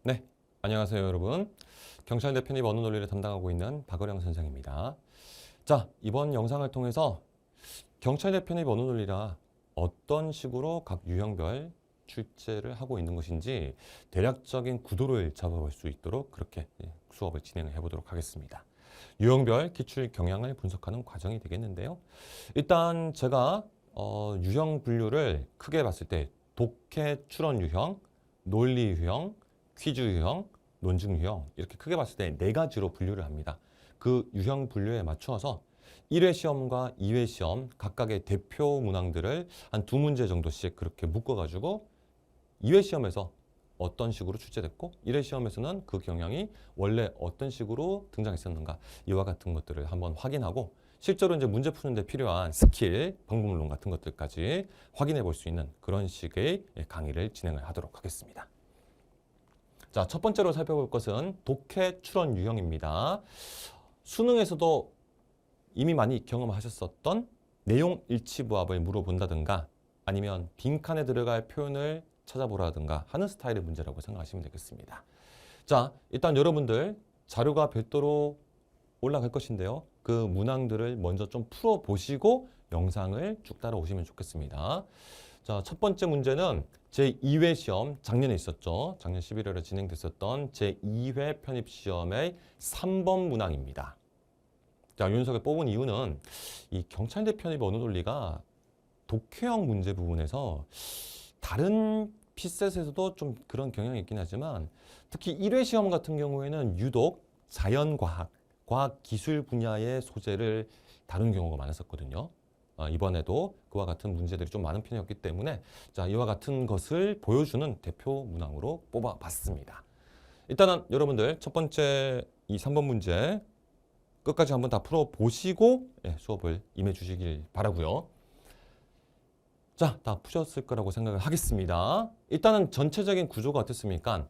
네, 안녕하세요 여러분. 경찰대 편입 언어 논리를 담당하고 있는 박어령 선생입니다. 자, 이번 영상을 통해서 경찰대 편입 언어 논리라 어떤 식으로 각 유형별 출제를 하고 있는 것인지 대략적인 구도를 잡아볼 수 있도록 그렇게 수업을 진행을 해보도록 하겠습니다. 유형별 기출 경향을 분석하는 과정이 되겠는데요. 일단 제가 유형 분류를 크게 봤을 때 독해 추론 유형, 논리 유형, 퀴즈 유형, 논증 유형 이렇게 크게 봤을 때 네 가지로 분류를 합니다. 그 유형 분류에 맞추어서 1회 시험과 2회 시험 각각의 대표 문항들을 한 두 문제 정도씩 그렇게 묶어가지고 2회 시험에서 어떤 식으로 출제됐고 1회 시험에서는 그 경향이 원래 어떤 식으로 등장했었는가 이와 같은 것들을 한번 확인하고 실제로 이제 문제 푸는데 필요한 스킬, 방법론 같은 것들까지 확인해 볼 수 있는 그런 식의 강의를 진행을 하도록 하겠습니다. 자, 첫 번째로 살펴볼 것은 독해 추론 유형입니다. 수능에서도 이미 많이 경험하셨었던 내용 일치부합을 물어본다든가 아니면 빈칸에 들어갈 표현을 찾아보라든가 하는 스타일의 문제라고 생각하시면 되겠습니다. 자, 일단 여러분들 자료가 별도로 올라갈 것인데요. 그 문항들을 먼저 좀 풀어보시고 영상을 쭉 따라오시면 좋겠습니다. 자, 첫 번째 문제는 제2회 시험, 작년에 있었죠. 작년 11월에 진행됐었던 제2회 편입시험의 3번 문항입니다. 자, 윤석을 뽑은 이유는 이 경찰대 편입 언어 논리가 독해형 문제 부분에서 다른 피셋에서도 좀 그런 경향이 있긴 하지만 특히 1회 시험 같은 경우에는 유독 자연과학, 과학기술 분야의 소재를 다룬 경우가 많았었거든요. 이번에도 그와 같은 문제들이 좀 많은 편이었기 때문에 자, 이와 같은 것을 보여주는 대표 문항으로 뽑아봤습니다. 일단은 여러분들 첫 번째 이 3번 문제 끝까지 한번 다 풀어보시고 수업을 임해 주시길 바라고요. 자, 다 푸셨을 거라고 생각을 하겠습니다. 일단은 전체적인 구조가 어떻습니까?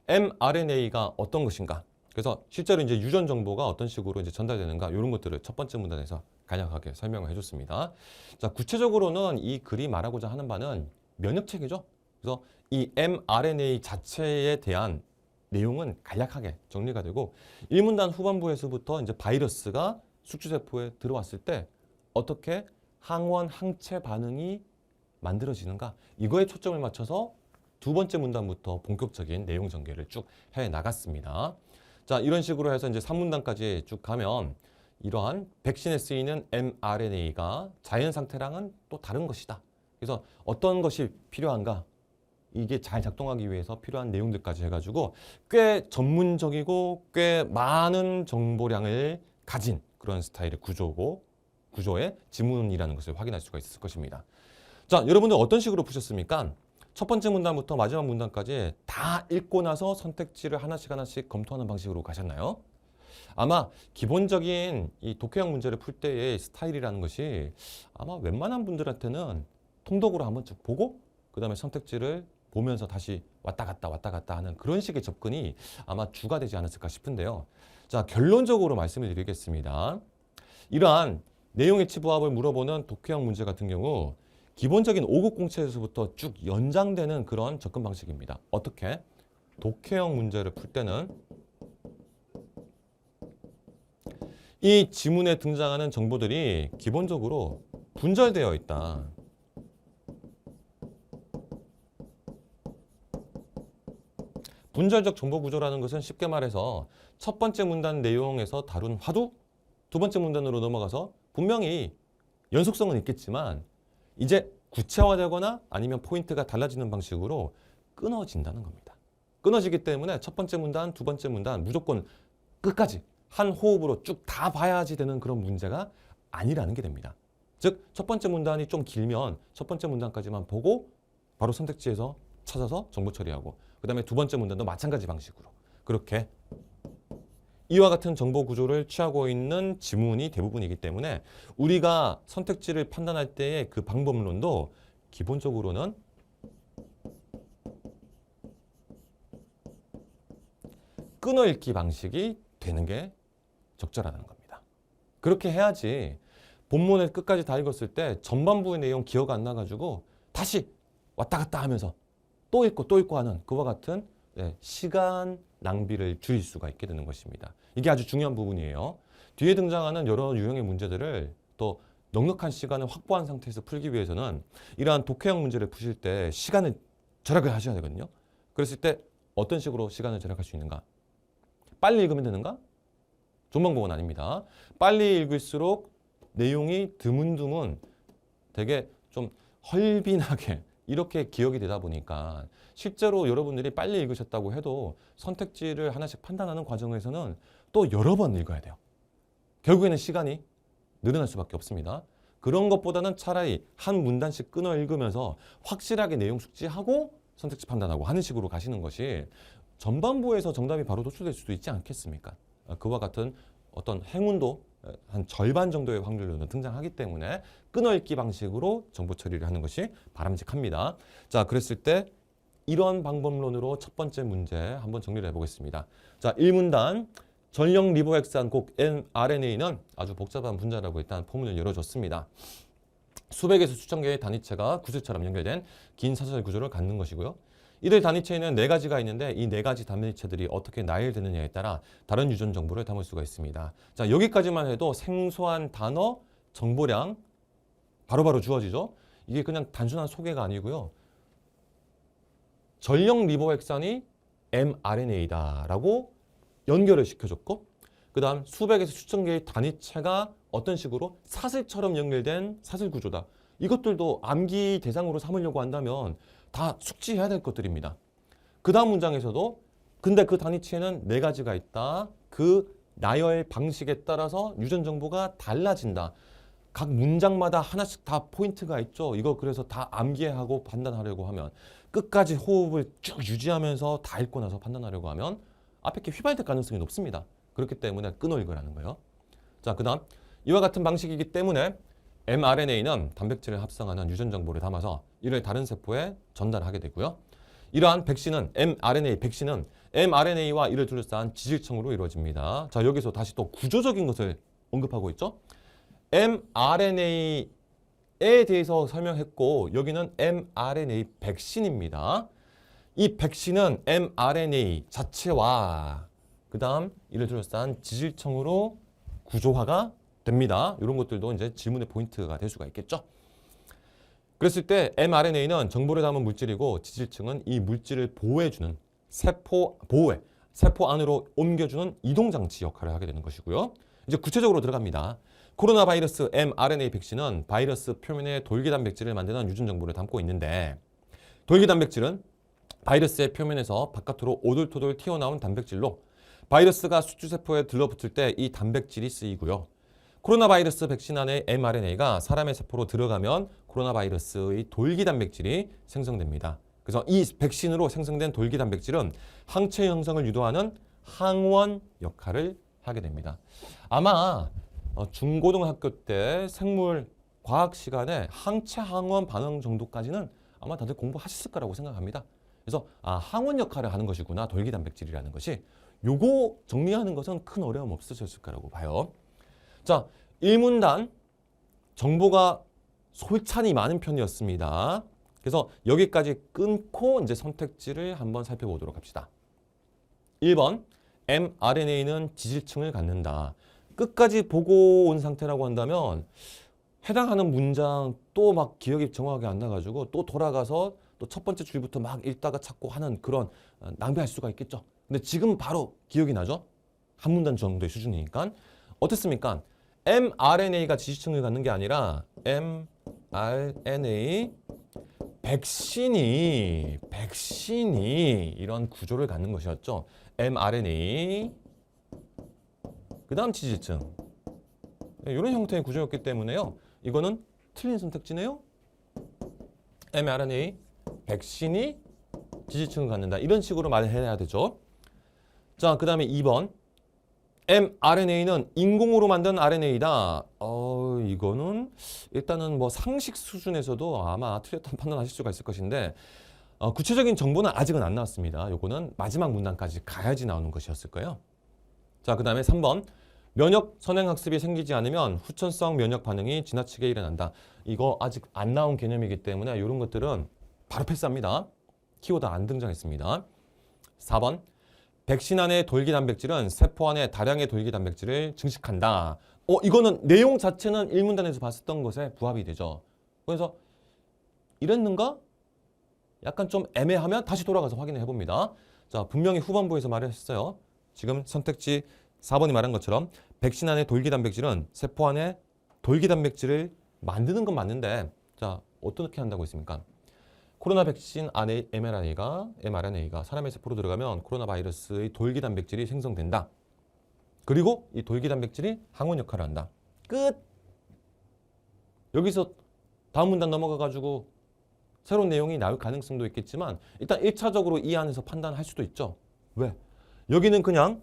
mRNA가 어떤 것인가? 그래서 실제로 이제 유전 정보가 어떤 식으로 이제 전달되는가 이런 것들을 첫 번째 문단에서 간략하게 설명을 해줬습니다. 자, 구체적으로는 이 글이 말하고자 하는 바는 면역체계죠. 그래서 이 mRNA 자체에 대한 내용은 간략하게 정리가 되고 1문단 후반부에서부터 이제 바이러스가 숙주세포에 들어왔을 때 어떻게 항원, 항체 반응이 만들어지는가 이거에 초점을 맞춰서 두 번째 문단부터 본격적인 내용 전개를 쭉 해 나갔습니다. 자, 이런 식으로 해서 이제 3문단까지 쭉 가면 이러한 백신에 쓰이는 mRNA가 자연 상태랑은 또 다른 것이다. 그래서 어떤 것이 필요한가? 이게 잘 작동하기 위해서 필요한 내용들까지 해가지고 꽤 전문적이고 꽤 많은 정보량을 가진 그런 스타일의 구조의 지문이라는 것을 확인할 수가 있을 것입니다. 자, 여러분들 어떤 식으로 푸셨습니까? 첫 번째 문단부터 마지막 문단까지 다 읽고 나서 선택지를 하나씩 검토하는 방식으로 가셨나요? 아마 기본적인 이 독해형 문제를 풀 때의 스타일이라는 것이 아마 웬만한 분들한테는 통독으로 한번 쭉 보고 그 다음에 선택지를 보면서 다시 왔다 갔다 하는 그런 식의 접근이 아마 주가 되지 않았을까 싶은데요. 자, 결론적으로 말씀을 드리겠습니다. 이러한 내용 일치부합을 물어보는 독해형 문제 같은 경우 기본적인 5급 공채에서부터 쭉 연장되는 그런 접근 방식입니다. 어떻게? 독해형 문제를 풀 때는 이 지문에 등장하는 정보들이 기본적으로 분절되어 있다. 분절적 정보 구조라는 것은 쉽게 말해서 첫 번째 문단 내용에서 다룬 화두, 두 번째 문단으로 넘어가서 분명히 연속성은 있겠지만 이제 구체화되거나 아니면 포인트가 달라지는 방식으로 끊어진다는 겁니다. 끊어지기 때문에 첫 번째 문단, 두 번째 문단 무조건 끝까지 한 호흡으로 쭉 다 봐야지 되는 그런 문제가 아니라는 게 됩니다. 즉, 첫 번째 문단이 좀 길면 첫 번째 문단까지만 보고 바로 선택지에서 찾아서 정보 처리하고 그 다음에 두 번째 문단도 마찬가지 방식으로 그렇게 이와 같은 정보 구조를 취하고 있는 지문이 대부분이기 때문에 우리가 선택지를 판단할 때의 그 방법론도 기본적으로는 끊어읽기 방식이 되는 게 적절하다는 겁니다. 그렇게 해야지 본문을 끝까지 다 읽었을 때 전반부의 내용 기억 안 나가지고 다시 왔다 갔다 하면서 또 읽고 하는 그와 같은 시간 낭비를 줄일 수가 있게 되는 것입니다. 이게 아주 중요한 부분이에요. 뒤에 등장하는 여러 유형의 문제들을 또 넉넉한 시간을 확보한 상태에서 풀기 위해서는 이러한 독해형 문제를 푸실 때 시간을 절약을 하셔야 되거든요. 그랬을 때 어떤 식으로 시간을 절약할 수 있는가? 빨리 읽으면 되는가? 좋은 방법은 아닙니다. 빨리 읽을수록 내용이 드문드문 되게 좀 헐빈하게 이렇게 기억이 되다 보니까 실제로 여러분들이 빨리 읽으셨다고 해도 선택지를 하나씩 판단하는 과정에서는 또 여러 번 읽어야 돼요. 결국에는 시간이 늘어날 수밖에 없습니다. 그런 것보다는 차라리 한 문단씩 끊어 읽으면서 확실하게 내용 숙지하고 선택지 판단하고 하는 식으로 가시는 것이 전반부에서 정답이 바로 도출될 수도 있지 않겠습니까? 그와 같은 어떤 행운도 한 절반 정도의 확률로는 등장하기 때문에 끊어읽기 방식으로 정보 처리를 하는 것이 바람직합니다. 자, 그랬을 때 이런 방법론으로 첫 번째 문제 한번 정리를 해보겠습니다. 자, 1문단 전력 리보핵산 곡 mRNA는 아주 복잡한 분자라고 일단 포문을 열어줬습니다. 수백에서 수천 개의 단위체가 구슬처럼 연결된 긴 사슬 구조를 갖는 것이고요. 이들 단위체에는 4가지가 있는데 이 4가지 단위체들이 어떻게 나열되느냐에 따라 다른 유전 정보를 담을 수가 있습니다. 자, 여기까지만 해도 생소한 단어, 정보량 바로바로 주어지죠. 이게 그냥 단순한 소개가 아니고요. 전력 리보핵산이 mRNA다라고 연결을 시켜줬고 그 다음 수백에서 수천 개의 단위체가 어떤 식으로 사슬처럼 연결된 사슬 구조다. 이것들도 암기 대상으로 삼으려고 한다면 다 숙지해야 될 것들입니다. 그 다음 문장에서도 근데 그 단위체에는 4가지가 있다. 그 나열 방식에 따라서 유전 정보가 달라진다. 각 문장마다 하나씩 다 포인트가 있죠. 이거 그래서 다 암기하고 판단하려고 하면 끝까지 호흡을 쭉 유지하면서 다 읽고 나서 판단하려고 하면 앞에 게 휘발될 가능성이 높습니다. 그렇기 때문에 끊어 읽으라는 거예요. 자, 그 다음 이와 같은 방식이기 때문에 mRNA는 단백질을 합성하는 유전 정보를 담아서 이를 다른 세포에 전달하게 되고요. 이러한 백신은 mRNA 백신은 mRNA와 이를 둘러싼 지질청으로 이루어집니다. 자, 여기서 다시 또 구조적인 것을 언급하고 있죠. mRNA에 대해서 설명했고 여기는 mRNA 백신입니다. 이 백신은 mRNA 자체와 그 다음 이를 둘러싼 지질청으로 구조화가 됩니다. 이런 것들도 이제 질문의 포인트가 될 수가 있겠죠. 그랬을 때 mRNA는 정보를 담은 물질이고 지질층은 이 물질을 보호해주는 세포 보호해 세포 안으로 옮겨주는 이동장치 역할을 하게 되는 것이고요. 이제 구체적으로 들어갑니다. 코로나 바이러스 mRNA 백신은 바이러스 표면에 돌기 단백질을 만드는 유전 정보를 담고 있는데 돌기 단백질은 바이러스의 표면에서 바깥으로 오돌토돌 튀어나온 단백질로 바이러스가 수주세포에 들러붙을 때 이 단백질이 쓰이고요. 코로나 바이러스 백신 안에 mRNA가 사람의 세포로 들어가면 코로나 바이러스의 돌기 단백질이 생성됩니다. 그래서 이 백신으로 생성된 돌기 단백질은 항체 형성을 유도하는 항원 역할을 하게 됩니다. 아마 중고등학교 때 생물 과학 시간에 항체 항원 반응 정도까지는 아마 다들 공부하셨을 거라고 생각합니다. 그래서 항원 역할을 하는 것이구나 돌기 단백질이라는 것이 요거 정리하는 것은 큰 어려움 없으셨을 거라고 봐요. 자, 1문단 정보가 솔찬히 많은 편이었습니다. 그래서 여기까지 끊고 이제 선택지를 한번 살펴보도록 합시다. 1번 mRNA는 지질층을 갖는다. 끝까지 보고 온 상태라고 한다면 해당하는 문장 또 막 기억이 정확하게 안 나가지고 또 돌아가서 또 첫 번째 줄부터 막 읽다가 찾고 하는 그런 낭비할 수가 있겠죠. 근데 지금 바로 기억이 나죠? 한 문단 정도의 수준이니까. 어떻습니까? mRNA가 지질층을 갖는 게 아니라 mRNA 백신이 이런 구조를 갖는 것이었죠. mRNA 그 다음 지질층 이런 형태의 구조였기 때문에요. 이거는 틀린 선택지네요. mRNA 백신이 지질층을 갖는다. 이런 식으로 말을 해야 되죠. 자, 그 다음에 2번 mRNA는 인공으로 만든 RNA다. 이거는 일단은 뭐 상식 수준에서도 아마 틀렸다는 판단하실 수가 있을 것인데 구체적인 정보는 아직은 안 나왔습니다. 요거는 마지막 문단까지 가야지 나오는 것이었을 거예요. 자, 그 다음에 3번 면역 선행학습이 생기지 않으면 후천성 면역 반응이 지나치게 일어난다. 이거 아직 안 나온 개념이기 때문에 이런 것들은 바로 패스합니다. 키워드 안 등장했습니다. 4번. 백신 안의 돌기 단백질은 세포 안에 다량의 돌기 단백질을 증식한다. 이거는 내용 자체는 1문단에서 봤었던 것에 부합이 되죠. 그래서 이랬는가? 약간 좀 애매하면 다시 돌아가서 확인해 봅니다. 자, 분명히 후반부에서 말을 했어요. 지금 선택지 4번이 말한 것처럼 백신 안의 돌기 단백질은 세포 안에 돌기 단백질을 만드는 건 맞는데, 자, 어떻게 한다고 했습니까? 코로나 백신 안에 mRNA가 사람의 세포로 들어가면 코로나 바이러스의 돌기 단백질이 생성된다. 그리고 이 돌기 단백질이 항원 역할을 한다. 끝! 여기서 다음 문단 넘어가가지고 새로운 내용이 나올 가능성도 있겠지만 일단 1차적으로 이 안에서 판단할 수도 있죠. 왜? 여기는 그냥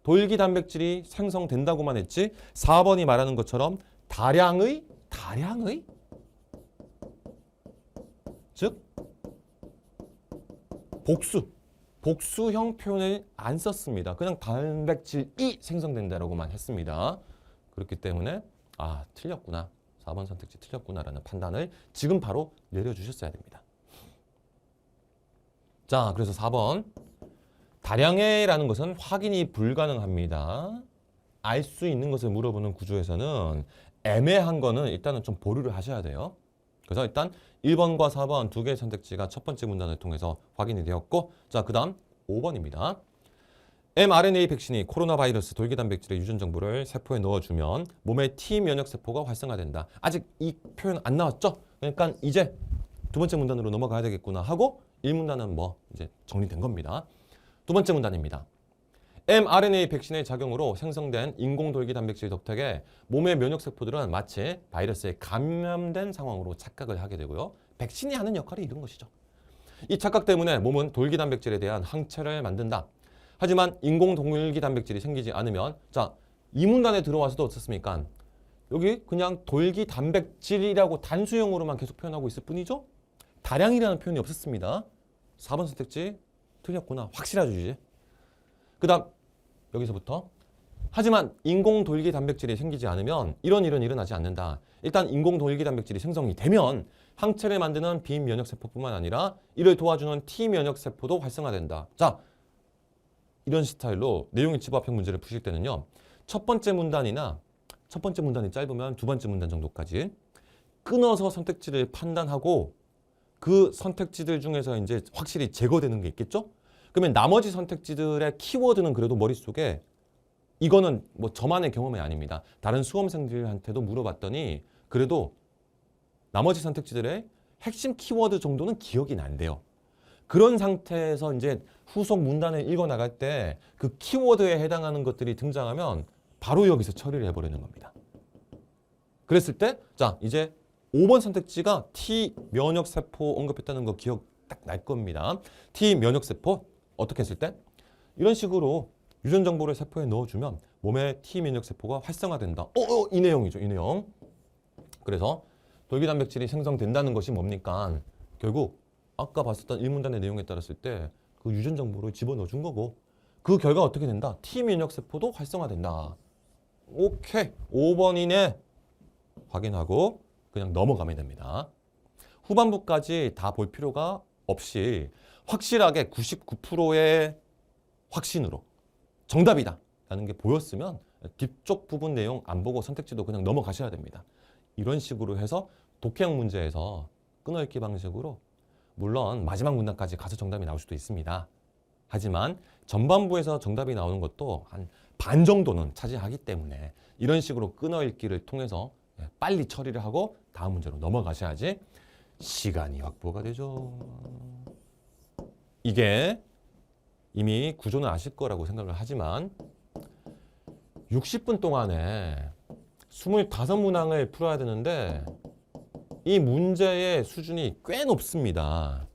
돌기 단백질이 생성된다고만 했지 4번이 말하는 것처럼 다량의 즉 복수형 표현을 안 썼습니다. 그냥 단백질이 생성된다라고만 했습니다. 그렇기 때문에 틀렸구나. 4번 선택지 틀렸구나라는 판단을 지금 바로 내려주셨어야 됩니다. 자, 그래서 4번. 다량의라는 것은 확인이 불가능합니다. 알 수 있는 것을 물어보는 구조에서는 애매한 거는 일단은 좀 보류를 하셔야 돼요. 그래서 일단 1번과 4번 두 개의 선택지가 첫 번째 문단을 통해서 확인이 되었고, 자, 그 다음 5번입니다. mRNA 백신이 코로나 바이러스 돌기 단백질의 유전 정보를 세포에 넣어주면 몸의 T 면역 세포가 활성화된다. 아직 이 표현 안 나왔죠? 그러니까 이제 두 번째 문단으로 넘어가야 되겠구나 하고 1문단은 이제 정리된 겁니다. 두 번째 문단입니다. mRNA 백신의 작용으로 생성된 인공 돌기 단백질 덕택에 몸의 면역 세포들은 마치 바이러스에 감염된 상황으로 착각을 하게 되고요. 백신이 하는 역할이 이런 것이죠. 이 착각 때문에 몸은 돌기 단백질에 대한 항체를 만든다. 하지만 인공 돌기 단백질이 생기지 않으면, 자, 이 문단에 들어와서도 어떻습니까? 여기 그냥 돌기 단백질이라고 단수형으로만 계속 표현하고 있을 뿐이죠. 다량이라는 표현이 없었습니다. 4번 선택지 틀렸구나. 확실하죠, 이제. 그 다음 여기서부터 하지만 인공 돌기 단백질이 생기지 않으면 이런 일은 일어나지 않는다. 일단 인공 돌기 단백질이 생성이 되면 항체를 만드는 비면역 세포뿐만 아니라 이를 도와주는 T 면역 세포도 활성화된다. 자, 이런 스타일로 내용의 집합형 문제를 푸실 때는요. 첫 번째 문단이 짧으면 두 번째 문단 정도까지 끊어서 선택지를 판단하고 그 선택지들 중에서 이제 확실히 제거되는 게 있겠죠? 그러면 나머지 선택지들의 키워드는 그래도 머릿속에, 이거는 저만의 경험이 아닙니다. 다른 수험생들한테도 물어봤더니 그래도 나머지 선택지들의 핵심 키워드 정도는 기억이 난대요. 그런 상태에서 이제 후속 문단을 읽어 나갈 때 그 키워드에 해당하는 것들이 등장하면 바로 여기서 처리를 해버리는 겁니다. 그랬을 때, 자, 이제 5번 선택지가 T 면역세포 언급했다는 거 기억 딱 날 겁니다. T 면역세포 어떻게 했을 때? 이런 식으로 유전 정보를 세포에 넣어주면 몸의 T 면역세포가 활성화된다. 이 내용이죠, 이 내용. 그래서 돌기 단백질이 생성된다는 것이 뭡니까? 결국 아까 봤었던 1문단의 내용에 따랐을 때 그 유전 정보를 집어넣어 준 거고, 그 결과 어떻게 된다? T 면역세포도 활성화된다. 오케이. 5번 이내 확인하고 그냥 넘어가면 됩니다. 후반부까지 다 볼 필요가 없이 확실하게 99%의 확신으로 정답이다 라는 게 보였으면 뒤쪽 부분 내용 안 보고 선택지도 그냥 넘어가셔야 됩니다. 이런 식으로 해서 독해형 문제에서 끊어읽기 방식으로 물론 마지막 문단까지 가서 정답이 나올 수도 있습니다. 하지만 전반부에서 정답이 나오는 것도 한 반 정도는 차지하기 때문에 이런 식으로 끊어읽기를 통해서 빨리 처리를 하고 다음 문제로 넘어가셔야지 시간이 확보가 되죠. 이게 이미 구조는 아실 거라고 생각을 하지만 60분 동안에 25문항을 풀어야 되는데 이 문제의 수준이 꽤 높습니다.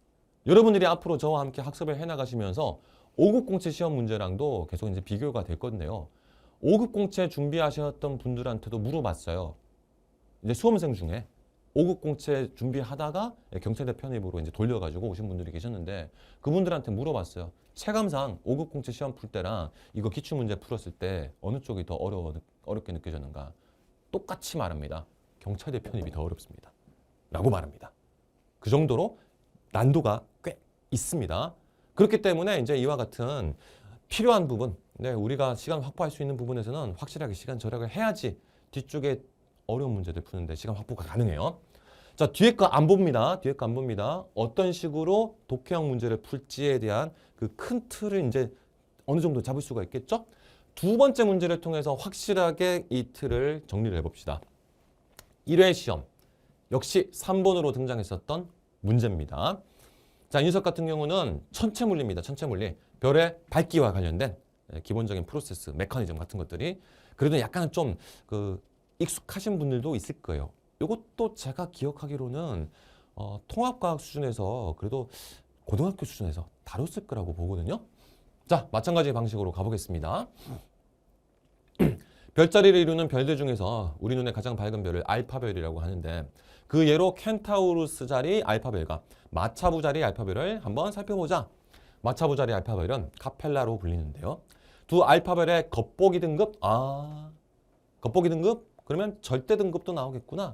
여러분들이 앞으로 저와 함께 학습을 해나가시면서 5급 공채 시험 문제랑도 계속 이제 비교가 될 건데요. 5급 공채 준비하셨던 분들한테도 물어봤어요. 이제 수험생 중에 5급 공채 준비하다가 경찰대 편입으로 이제 돌려가지고 오신 분들이 계셨는데 그분들한테 물어봤어요. 체감상 5급 공채 시험 풀 때랑 이거 기출문제 풀었을 때 어느 쪽이 더 어렵게 느껴졌는가? 똑같이 말합니다. 경찰대 편입이 더 어렵습니다. 라고 말합니다. 그 정도로 난도가 꽤 있습니다. 그렇기 때문에 이제 이와 같은 필요한 부분, 네, 우리가 시간 확보할 수 있는 부분에서는 확실하게 시간 절약을 해야지 뒤쪽에 어려운 문제들 푸는데 시간 확보가 가능해요. 자, 뒤에 거 안 봅니다. 뒤에 거 안 봅니다. 어떤 식으로 독해형 문제를 풀지에 대한 그 큰 틀을 이제 어느 정도 잡을 수가 있겠죠? 두 번째 문제를 통해서 확실하게 이 틀을 정리를 해봅시다. 1회 시험, 역시 3번으로 등장했었던 문제입니다. 자, 인석 같은 경우는 천체물리입니다. 천체물리. 별의 밝기와 관련된 기본적인 프로세스, 메커니즘 같은 것들이 그래도 약간 좀 익숙하신 분들도 있을 거예요. 이것도 제가 기억하기로는 통합과학 수준에서 그래도 고등학교 수준에서 다뤘을 거라고 보거든요. 자, 마찬가지 방식으로 가보겠습니다. 별자리를 이루는 별들 중에서 우리 눈에 가장 밝은 별을 알파별이라고 하는데 그 예로 켄타우루스 자리 알파별과 마차부 자리 알파별을 한번 살펴보자. 마차부 자리 알파별은 카펠라로 불리는데요. 두 알파별의 겉보기 등급, 겉보기 등급? 그러면 절대 등급도 나오겠구나.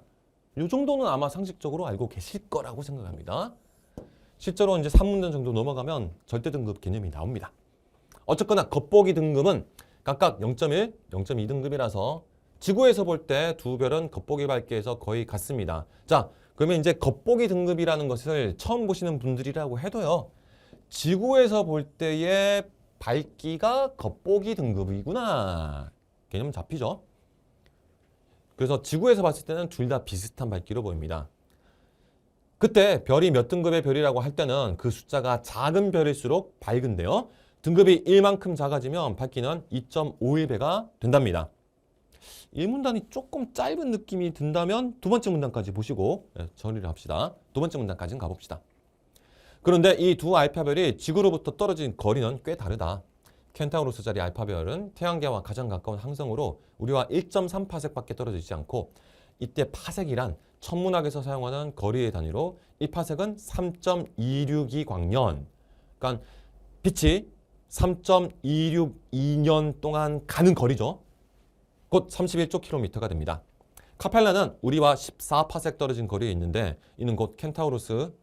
이 정도는 아마 상식적으로 알고 계실 거라고 생각합니다. 실제로 이제 3문단 정도 넘어가면 절대 등급 개념이 나옵니다. 어쨌거나 겉보기 등급은 각각 0.1, 0.2 등급이라서 지구에서 볼 때 두 별은 겉보기 밝기에서 거의 같습니다. 자, 그러면 이제 겉보기 등급이라는 것을 처음 보시는 분들이라고 해도요. 지구에서 볼 때의 밝기가 겉보기 등급이구나. 개념 잡히죠? 그래서 지구에서 봤을 때는 둘 다 비슷한 밝기로 보입니다. 그때 별이 몇 등급의 별이라고 할 때는 그 숫자가 작은 별일수록 밝은데요. 등급이 1만큼 작아지면 밝기는 2.51배가 된답니다. 1문단이 조금 짧은 느낌이 든다면 두 번째 문단까지 보시고 정리를 합시다. 두 번째 문단까지는 가봅시다. 그런데 이 두 알파별이 지구로부터 떨어진 거리는 꽤 다르다. 켄타우루스 자리 알파별은 태양계와 가장 가까운 항성으로 우리와 1.3파섹밖에 떨어져 있지 않고 이때 파섹이란 천문학에서 사용하는 거리의 단위로 1파섹은 3.262광년. 그러니까 빛이 3.262년 동안 가는 거리죠. 곧 31km가 됩니다. 카펠라는 우리와 14파섹 떨어진 거리에 있는데 이는 곧 켄타우루스,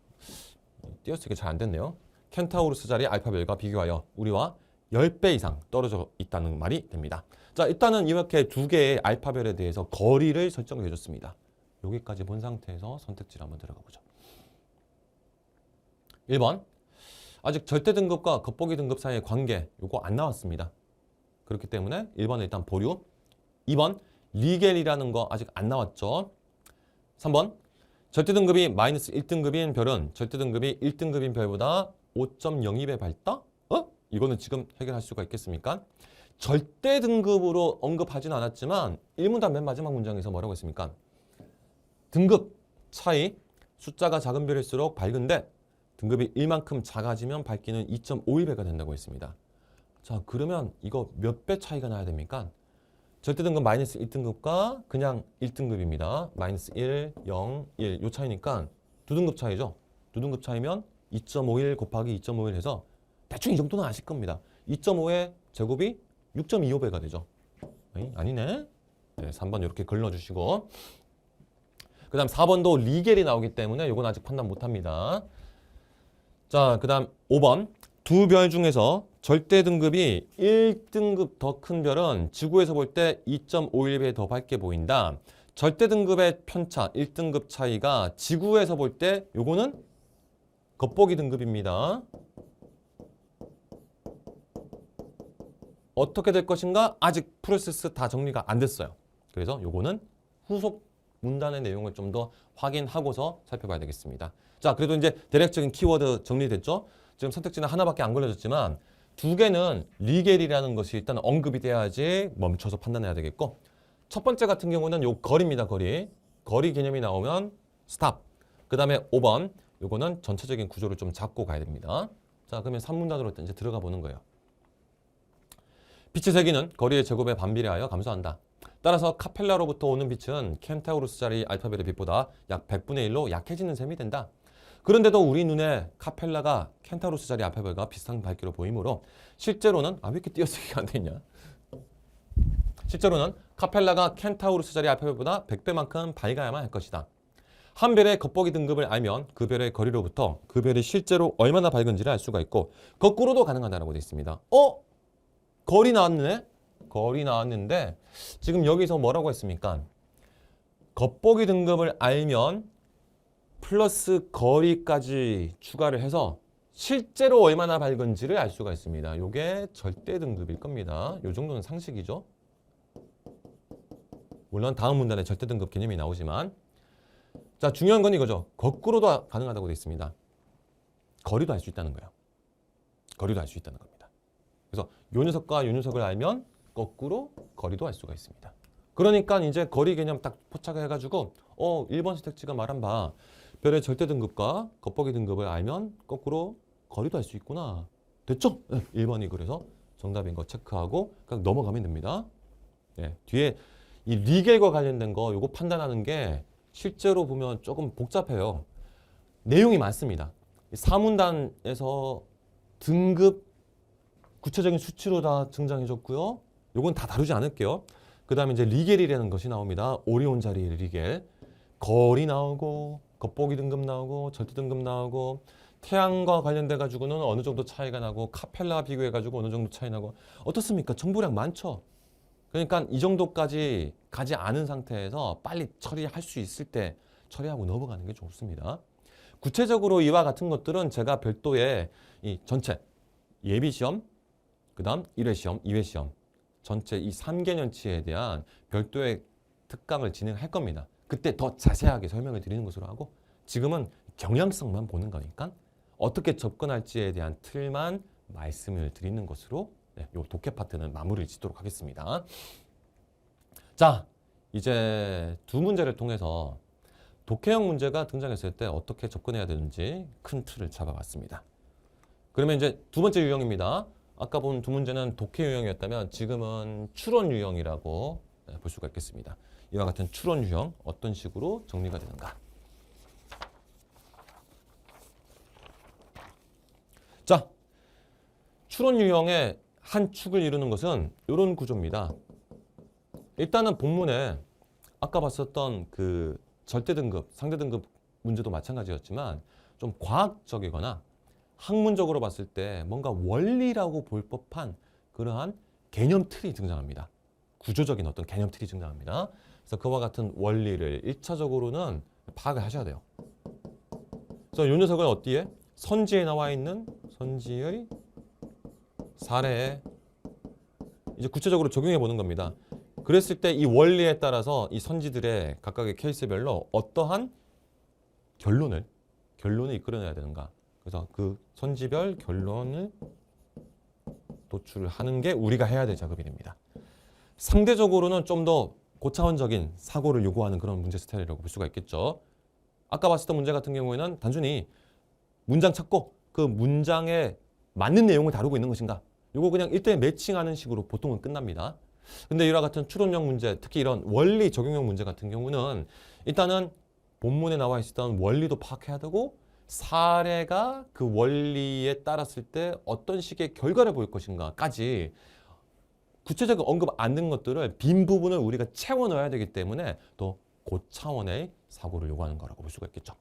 띄어쓰기 잘 안 됐네요. 켄타우루스 자리 알파별과 비교하여 우리와 10배 이상 떨어져 있다는 말이 됩니다. 자, 일단은 이렇게 두 개의 알파별에 대해서 거리를 설정해 줬습니다. 여기까지 본 상태에서 선택지를 한번 들어가 보죠. 1번. 아직 절대 등급과 겉보기 등급 사이의 관계, 요거 안 나왔습니다. 그렇기 때문에 1번은 일단 보류. 2번. 리겔이라는 거 아직 안 나왔죠. 3번. 절대 등급이 마이너스 1등급인 별은 절대 등급이 1등급인 별보다 5.02배 밝다? 이거는 지금 해결할 수가 있겠습니까? 절대 등급으로 언급하진 않았지만 1문단 맨 마지막 문장에서 뭐라고 했습니까? 등급 차이, 숫자가 작은 별일수록 밝은데 등급이 1만큼 작아지면 밝기는 2.51배가 된다고 했습니다. 자, 그러면 이거 몇 배 차이가 나야 됩니까? 절대 등급 마이너스 1등급과 그냥 1등급입니다. 마이너스 1, 0, 1. 요 차이니까 두 등급 차이죠. 두 등급 차이면 2.51 곱하기 2.51 해서 대충 이 정도는 아실 겁니다. 2.5의 제곱이 6.25배가 되죠. 아니네. 네, 3번 이렇게 걸러주시고 그 다음 4번도 리겔이 나오기 때문에 이건 아직 판단 못합니다. 자, 그 다음 5번. 두 별 중에서 절대 등급이 1등급 더 큰 별은 지구에서 볼 때 2.51배 더 밝게 보인다. 절대 등급의 편차, 1등급 차이가 지구에서 볼 때 요거는 겉보기 등급입니다. 어떻게 될 것인가? 아직 프로세스 다 정리가 안 됐어요. 그래서 요거는 후속 문단의 내용을 좀 더 확인하고서 살펴봐야 되겠습니다. 자, 그래도 이제 대략적인 키워드 정리됐죠? 지금 선택지는 하나밖에 안 걸려졌지만 두 개는 리겔이라는 것이 일단 언급이 돼야지 멈춰서 판단해야 되겠고 첫 번째 같은 경우는 요 거리입니다. 거리 개념이 나오면 스탑. 그 다음에 5번 요거는 전체적인 구조를 좀 잡고 가야 됩니다. 자, 그러면 3문단으로 이제 들어가 보는 거예요. 빛의 세기는 거리의 제곱에 반비례하여 감소한다. 따라서 카펠라로부터 오는 빛은 켄타우루스 자리 알파벳의 빛보다 약 100분의 1로 약해지는 셈이 된다. 그런데도 우리 눈에 카펠라가 켄타우루스 자리 알파벳과 비슷한 밝기로 보이므로 실제로는 왜 이렇게 띄어쓰기가 안 되냐? 실제로는 카펠라가 켄타우루스 자리 알파벳보다 100배만큼 밝아야만 할 것이다. 한 별의 겉보기 등급을 알면 그 별의 거리로부터 그 별이 실제로 얼마나 밝은지를 알 수가 있고 거꾸로도 가능하다라고 되어 있습니다. 거리 나왔네? 거리 나왔는데 지금 여기서 뭐라고 했습니까? 겉보기 등급을 알면 플러스 거리까지 추가를 해서 실제로 얼마나 밝은지를 알 수가 있습니다. 이게 절대 등급일 겁니다. 이 정도는 상식이죠. 물론 다음 문단에 절대 등급 개념이 나오지만 자, 중요한 건 이거죠. 거꾸로도 가능하다고 되어 있습니다. 거리도 알 수 있다는 거예요. 거리도 알 수 있다는 겁니다. 그래서 요 녀석과 요 녀석을 알면 거꾸로 거리도 알 수가 있습니다. 그러니까 이제 거리 개념 딱 포착을 해가지고 1번 선택지가 말한 바 별의 절대 등급과 겉보기 등급을 알면 거꾸로 거리도 알 수 있구나. 됐죠? 네, 1번이 그래서 정답인 거 체크하고 그냥 넘어가면 됩니다. 네, 뒤에 이 리겔과 관련된 거 요거 판단하는 게 실제로 보면 조금 복잡해요. 내용이 많습니다. 사문단에서 등급 구체적인 수치로 다 등장해줬고요. 요건 다 다루지 않을게요. 그 다음에 이제 리겔이라는 것이 나옵니다. 오리온 자리 리겔. 거리 나오고 겉보기 등급 나오고 절대 등급 나오고 태양과 관련돼 가지고는 어느 정도 차이가 나고 카펠라 비교해 가지고 어느 정도 차이 나고 어떻습니까? 정보량 많죠. 그러니까 이 정도까지 가지 않은 상태에서 빨리 처리할 수 있을 때 처리하고 넘어가는 게 좋습니다. 구체적으로 이와 같은 것들은 제가 별도의 이 전체 예비시험, 그 다음 1회 시험, 2회 시험 전체 이 3개년치에 대한 별도의 특강을 진행할 겁니다. 그때 더 자세하게 설명을 드리는 것으로 하고 지금은 경향성만 보는 거니까 어떻게 접근할지에 대한 틀만 말씀을 드리는 것으로 네, 요 독해 파트는 마무리를 짓도록 하겠습니다. 자, 이제 두 문제를 통해서 독해형 문제가 등장했을 때 어떻게 접근해야 되는지 큰 틀을 잡아봤습니다. 그러면 이제 두 번째 유형입니다. 아까 본 두 문제는 독해 유형이었다면 지금은 추론 유형이라고 볼 수가 있겠습니다. 이와 같은 추론 유형 어떤 식으로 정리가 되는가? 자, 추론 유형의 한 축을 이루는 것은 이런 구조입니다. 일단은 본문에 아까 봤었던 그 절대 등급, 상대 등급 문제도 마찬가지였지만 좀 과학적이거나 학문적으로 봤을 때 뭔가 원리라고 볼 법한 그러한 개념 틀이 등장합니다. 구조적인 어떤 개념 틀이 등장합니다. 그래서 그와 같은 원리를 1차적으로는 파악을 하셔야 돼요. 그래서 이 녀석은 어디에? 선지에 나와 있는 선지의 사례에 이제 구체적으로 적용해 보는 겁니다. 그랬을 때 이 원리에 따라서 이 선지들의 각각의 케이스별로 어떠한 결론을 이끌어내야 되는가. 그래서 그 선지별 결론을 도출하는 게 우리가 해야 될 작업이 됩니다. 상대적으로는 좀 더 고차원적인 사고를 요구하는 그런 문제 스타일이라고 볼 수가 있겠죠. 아까 봤었던 문제 같은 경우에는 단순히 문장 찾고 그 문장에 맞는 내용을 다루고 있는 것인가. 요거 그냥 1대1 매칭하는 식으로 보통은 끝납니다. 근데 이와 같은 추론형 문제, 특히 이런 원리 적용형 문제 같은 경우는 일단은 본문에 나와 있었던 원리도 파악해야 되고 사례가 그 원리에 따랐을 때 어떤 식의 결과를 보일 것인가까지 구체적인 언급 안 된 것들을 빈 부분을 우리가 채워 넣어야 되기 때문에 또 고차원의 사고를 요구하는 거라고 볼 수가 있겠죠.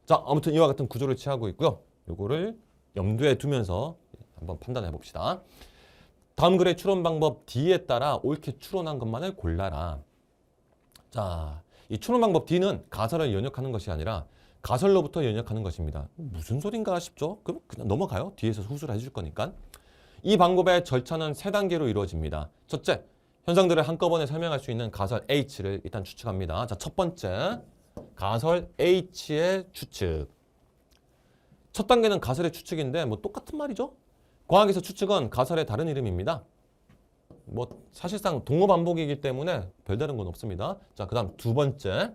자, 아무튼 이와 같은 구조를 취하고 있고요. 요거를 염두에 두면서 한번 판단해 봅시다. 다음 글의 추론 방법 D에 따라 옳게 추론한 것만을 골라라. 자, 이 추론 방법 D는 가설을 연역하는 것이 아니라 가설로부터 연역하는 것입니다. 무슨 소린가 싶죠? 그럼 그냥 넘어가요. 뒤에서 후수를 해줄 거니까. 이 방법의 절차는 세 단계로 이루어집니다. 첫째, 현상들을 한꺼번에 설명할 수 있는 가설 H를 일단 추측합니다. 자, 첫 번째, 가설 H의 추측. 첫 단계는 가설의 추측인데 뭐 똑같은 말이죠. 과학에서 추측은 가설의 다른 이름입니다. 뭐 사실상 동어 반복이기 때문에 별다른 건 없습니다. 자, 그다음 두 번째,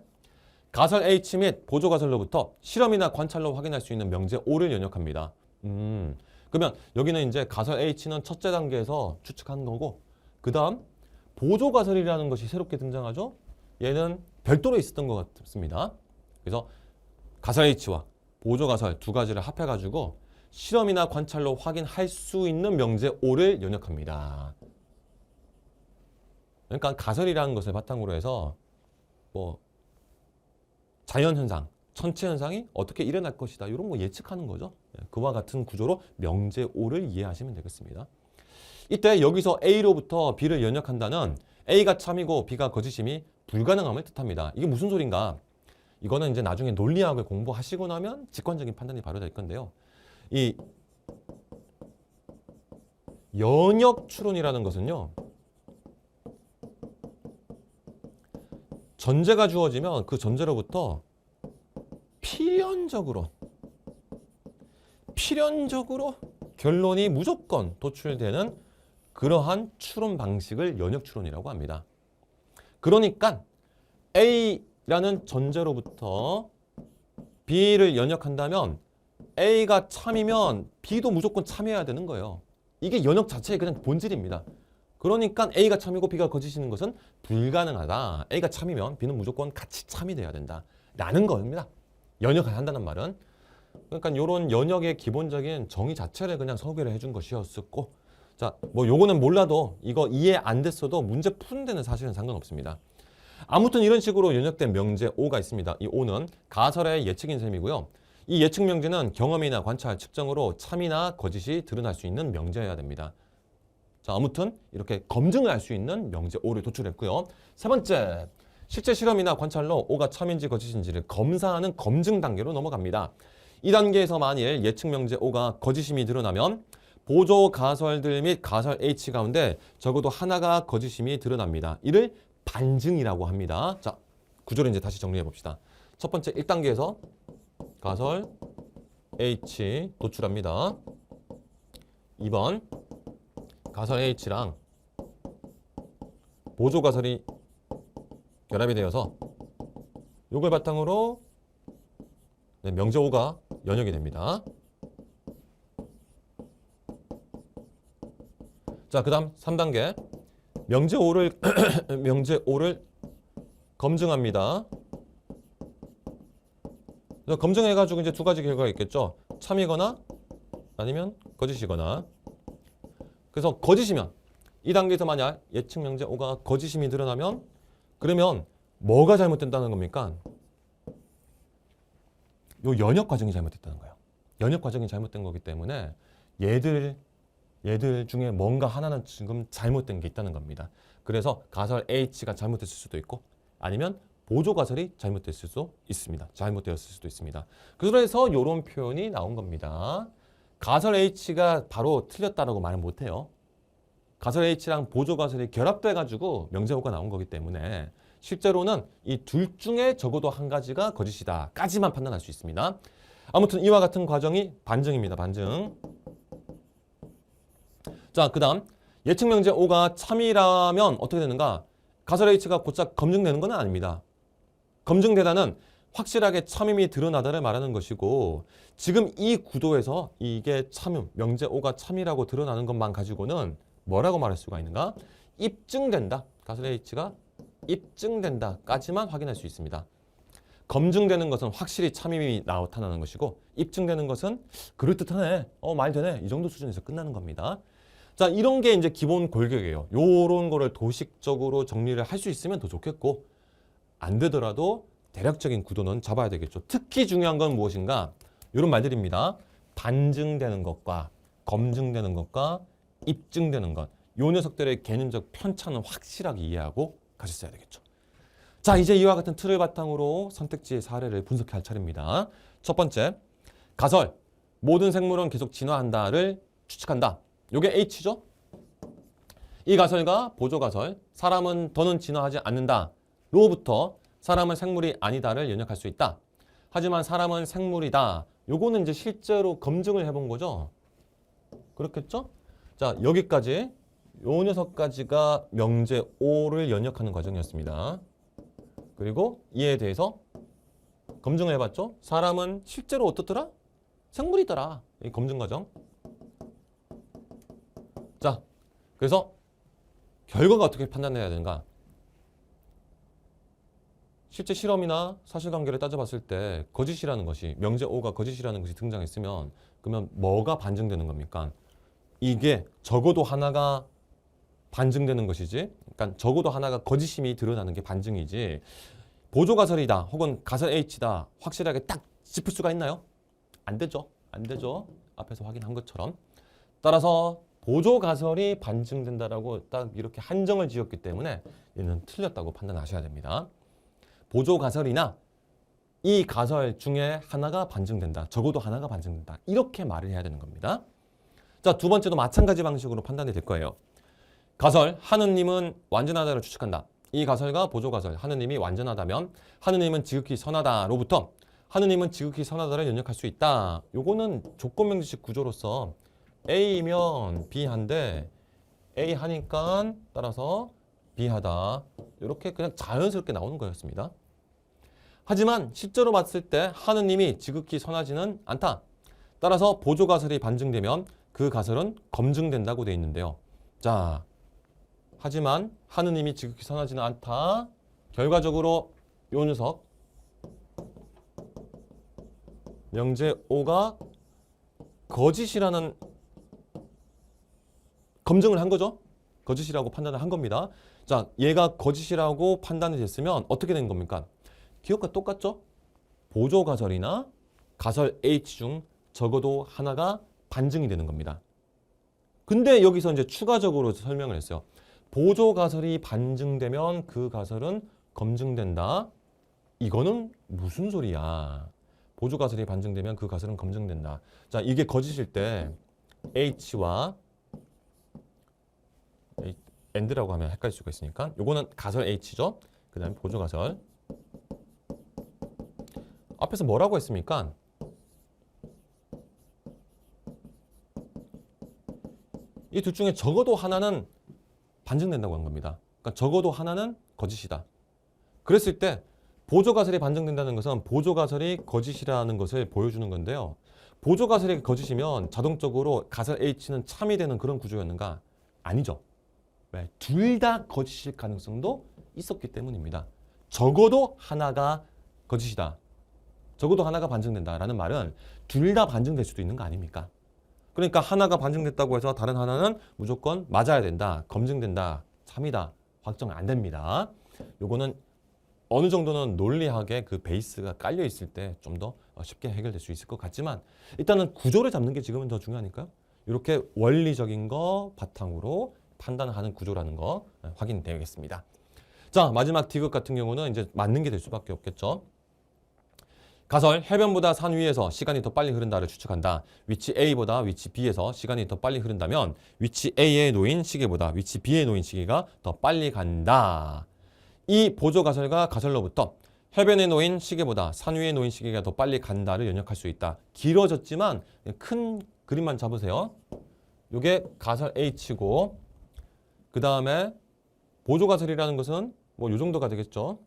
가설 H 및 보조 가설로부터 실험이나 관찰로 확인할 수 있는 명제 O를 연역합니다. 그러면 여기는 이제 가설 H는 첫째 단계에서 추측한 거고 그 다음 보조 가설이라는 것이 새롭게 등장하죠. 얘는 별도로 있었던 것 같습니다. 그래서 가설 H와 보조 가설 두 가지를 합해가지고 실험이나 관찰로 확인할 수 있는 명제 O를 연역합니다. 그러니까 가설이라는 것을 바탕으로 해서 뭐 자연현상, 천체 현상이 어떻게 일어날 것이다. 이런 거 예측하는 거죠. 그와 같은 구조로 명제 O를 이해하시면 되겠습니다. 이때 여기서 A로부터 B를 연역한다는 A가 참이고 B가 거짓임이 불가능함을 뜻합니다. 이게 무슨 소린가? 이거는 이제 나중에 논리학을 공부하시고 나면 직관적인 판단이 바로 될 건데요. 이 연역 추론이라는 것은요. 전제가 주어지면 그 전제로부터 필연적으로 결론이 무조건 도출되는 그러한 추론 방식을 연역 추론이라고 합니다. 그러니까 A라는 전제로부터 B를 연역한다면 A가 참이면 B도 무조건 참여해야 되는 거예요. 이게 연역 자체의 그냥 본질입니다. 그러니까 A가 참이고 B가 거짓인 것은 불가능하다. A가 참이면 B는 무조건 같이 참이 돼야 된다. 라는 겁니다. 연역을 한다는 말은. 그러니까 이런 연역의 기본적인 정의 자체를 그냥 소개를 해준 것이었었고, 자, 뭐 요거는 몰라도 이거 이해 안 됐어도 문제 푸는 데는 사실은 상관없습니다. 아무튼 이런 식으로 연역된 명제 O가 있습니다. 이 O는 가설의 예측인 셈이고요. 이 예측 명제는 경험이나 관찰, 측정으로 참이나 거짓이 드러날 수 있는 명제여야 됩니다. 자, 아무튼 이렇게 검증을 할 수 있는 명제 O를 도출했고요. 세 번째, 실제 실험이나 관찰로 O가 참인지 거짓인지를 검사하는 검증 단계로 넘어갑니다. 이 단계에서 만일 예측 명제 O가 거짓임이 드러나면 보조 가설들 및 가설 H 가운데 적어도 하나가 거짓임이 드러납니다. 이를 반증이라고 합니다. 자, 구조를 이제 다시 정리해 봅시다. 첫 번째 1단계에서 가설 H 도출합니다. 2번 가설 H랑 보조 가설이 결합이 되어서 이걸 바탕으로 명제 O가 연역이 됩니다. 자, 그 다음 3단계 명제 O를 검증합니다. 검증해가지고 이제 두 가지 결과가 있겠죠. 참이거나 아니면 거짓이거나. 그래서 거짓이면 이 단계에서 만약 예측 명제 O가 거짓임이 드러나면 그러면 뭐가 잘못된다는 겁니까? 요 연역 과정이 잘못됐다는 거예요. 연역 과정이 잘못된 거기 때문에 얘들 중에 뭔가 하나는 지금 잘못된 게 있다는 겁니다. 그래서 가설 H가 잘못됐을 수도 있고 아니면 보조 가설이 잘못됐을 수도 있습니다. 잘못되었을 수도 있습니다. 그래서 이런 표현이 나온 겁니다. 가설 H가 바로 틀렸다라고 말은 못해요. 가설 H랑 보조 가설이 결합돼가지고 명제 O가 나온 거기 때문에 실제로는 이 둘 중에 적어도 한 가지가 거짓이다까지만 판단할 수 있습니다. 아무튼 이와 같은 과정이 반증입니다. 반증. 자, 그 다음 예측 명제 O가 참이라면 어떻게 되는가? 가설 H가 곧장 검증되는 건 아닙니다. 검증되다는 확실하게 참임이 드러나다를 말하는 것이고 지금 이 구도에서 이게 참임, 명제 O가 참이라고 드러나는 것만 가지고는 뭐라고 말할 수가 있는가? 입증된다. 가설 H가 입증된다까지만 확인할 수 있습니다. 검증되는 것은 확실히 참임이 나타나는 것이고 입증되는 것은 그럴듯하네, 말 되네 이 정도 수준에서 끝나는 겁니다. 자, 이런 게 이제 기본 골격이에요. 요런 거를 도식적으로 정리를 할 수 있으면 더 좋겠고 안 되더라도 대략적인 구도는 잡아야 되겠죠. 특히 중요한 건 무엇인가? 이런 말들입니다. 반증되는 것과 검증되는 것과 입증되는 것. 요 녀석들의 개념적 편차는 확실하게 이해하고 가셨어야 되겠죠. 자, 이제 이와 같은 틀을 바탕으로 선택지의 사례를 분석할 차례입니다. 첫 번째, 가설. 모든 생물은 계속 진화한다를 추측한다. 요게 H죠. 이 가설과 보조 가설, 사람은 더는 진화하지 않는다. 로부터 사람은 생물이 아니다를 연역할 수 있다. 하지만 사람은 생물이다. 요거는 이제 실제로 검증을 해본 거죠. 그렇겠죠? 자, 여기까지 요 녀석까지가 명제 O를 연역하는 과정이었습니다. 그리고 이에 대해서 검증을 해봤죠. 사람은 실제로 어떻더라? 생물이더라. 이 검증 과정. 자, 그래서 결과가 어떻게 판단해야 되는가? 실제 실험이나 사실관계를 따져봤을 때 거짓이라는 것이, 명제 O가 거짓이라는 것이 등장했으면 그러면 뭐가 반증되는 겁니까? 이게 적어도 하나가 반증되는 것이지, 그러니까 적어도 하나가 거짓임이 드러나는 게 반증이지, 보조가설이다 혹은 가설 H다 확실하게 딱 짚을 수가 있나요? 안 되죠. 안 되죠. 앞에서 확인한 것처럼. 따라서 보조가설이 반증된다라고 딱 이렇게 한정을 지었기 때문에 얘는 틀렸다고 판단하셔야 됩니다. 보조가설이나 이 가설 중에 하나가 반증된다. 적어도 하나가 반증된다. 이렇게 말을 해야 되는 겁니다. 자, 두 번째도 마찬가지 방식으로 판단이 될 거예요. 가설, 하느님은 완전하다를 추측한다. 이 가설과 보조가설, 하느님이 완전하다면 하느님은 지극히 선하다로부터 하느님은 지극히 선하다를 연역할 수 있다. 요거는 조건명지식 구조로서 A면 B한데 A 하니까 따라서 B하다. 이렇게 그냥 자연스럽게 나오는 거였습니다. 하지만 실제로 봤을 때 하느님이 지극히 선하지는 않다. 따라서 보조가설이 반증되면 그 가설은 검증된다고 되어 있는데요. 자, 하지만 하느님이 지극히 선하지는 않다. 결과적으로 요 녀석 명제 O가 거짓이라는 검증을 한 거죠. 거짓이라고 판단을 한 겁니다. 자, 얘가 거짓이라고 판단이 됐으면 어떻게 된 겁니까? 기억과 똑같죠? 보조가설이나 가설 H 중 적어도 하나가 반증이 되는 겁니다. 근데 여기서 이제 추가적으로 설명을 했어요. 보조가설이 반증되면 그 가설은 검증된다. 이거는 무슨 소리야? 보조가설이 반증되면 그 가설은 검증된다. 자, 이게 거짓일 때 H와 AND라고 하면 헷갈릴 수가 있으니까 요거는 가설 H죠. 그 다음에 보조가설. 앞에서 뭐라고 했습니까? 이 둘 중에 적어도 하나는 반증된다고 한 겁니다. 그러니까 적어도 하나는 거짓이다. 그랬을 때 보조가설이 반증된다는 것은 보조가설이 거짓이라는 것을 보여주는 건데요. 보조가설이 거짓이면 자동적으로 가설 H는 참이 되는 그런 구조였는가? 아니죠. 왜? 둘 다 거짓일 가능성도 있었기 때문입니다. 적어도 하나가 거짓이다. 적어도 하나가 반증된다라는 말은 둘 다 반증될 수도 있는 거 아닙니까? 그러니까 하나가 반증됐다고 해서 다른 하나는 무조건 맞아야 된다, 검증된다, 참이다, 확정 안 됩니다. 요거는 어느 정도는 논리학의 그 베이스가 깔려 있을 때 좀 더 쉽게 해결될 수 있을 것 같지만 일단은 구조를 잡는 게 지금은 더 중요하니까요. 이렇게 원리적인 거 바탕으로 판단하는 구조라는 거 확인되겠습니다. 자, 마지막 디귿 같은 경우는 이제 맞는 게 될 수밖에 없겠죠. 가설, 해변보다 산 위에서 시간이 더 빨리 흐른다를 추측한다. 위치 A보다 위치 B에서 시간이 더 빨리 흐른다면 위치 A에 놓인 시계보다 위치 B에 놓인 시계가 더 빨리 간다. 이 보조가설과 가설로부터 해변에 놓인 시계보다 산 위에 놓인 시계가 더 빨리 간다를 연역할 수 있다. 길어졌지만 큰 그림만 잡으세요. 이게 가설 H고 그 다음에 보조가설이라는 것은 뭐 이 정도가 되겠죠.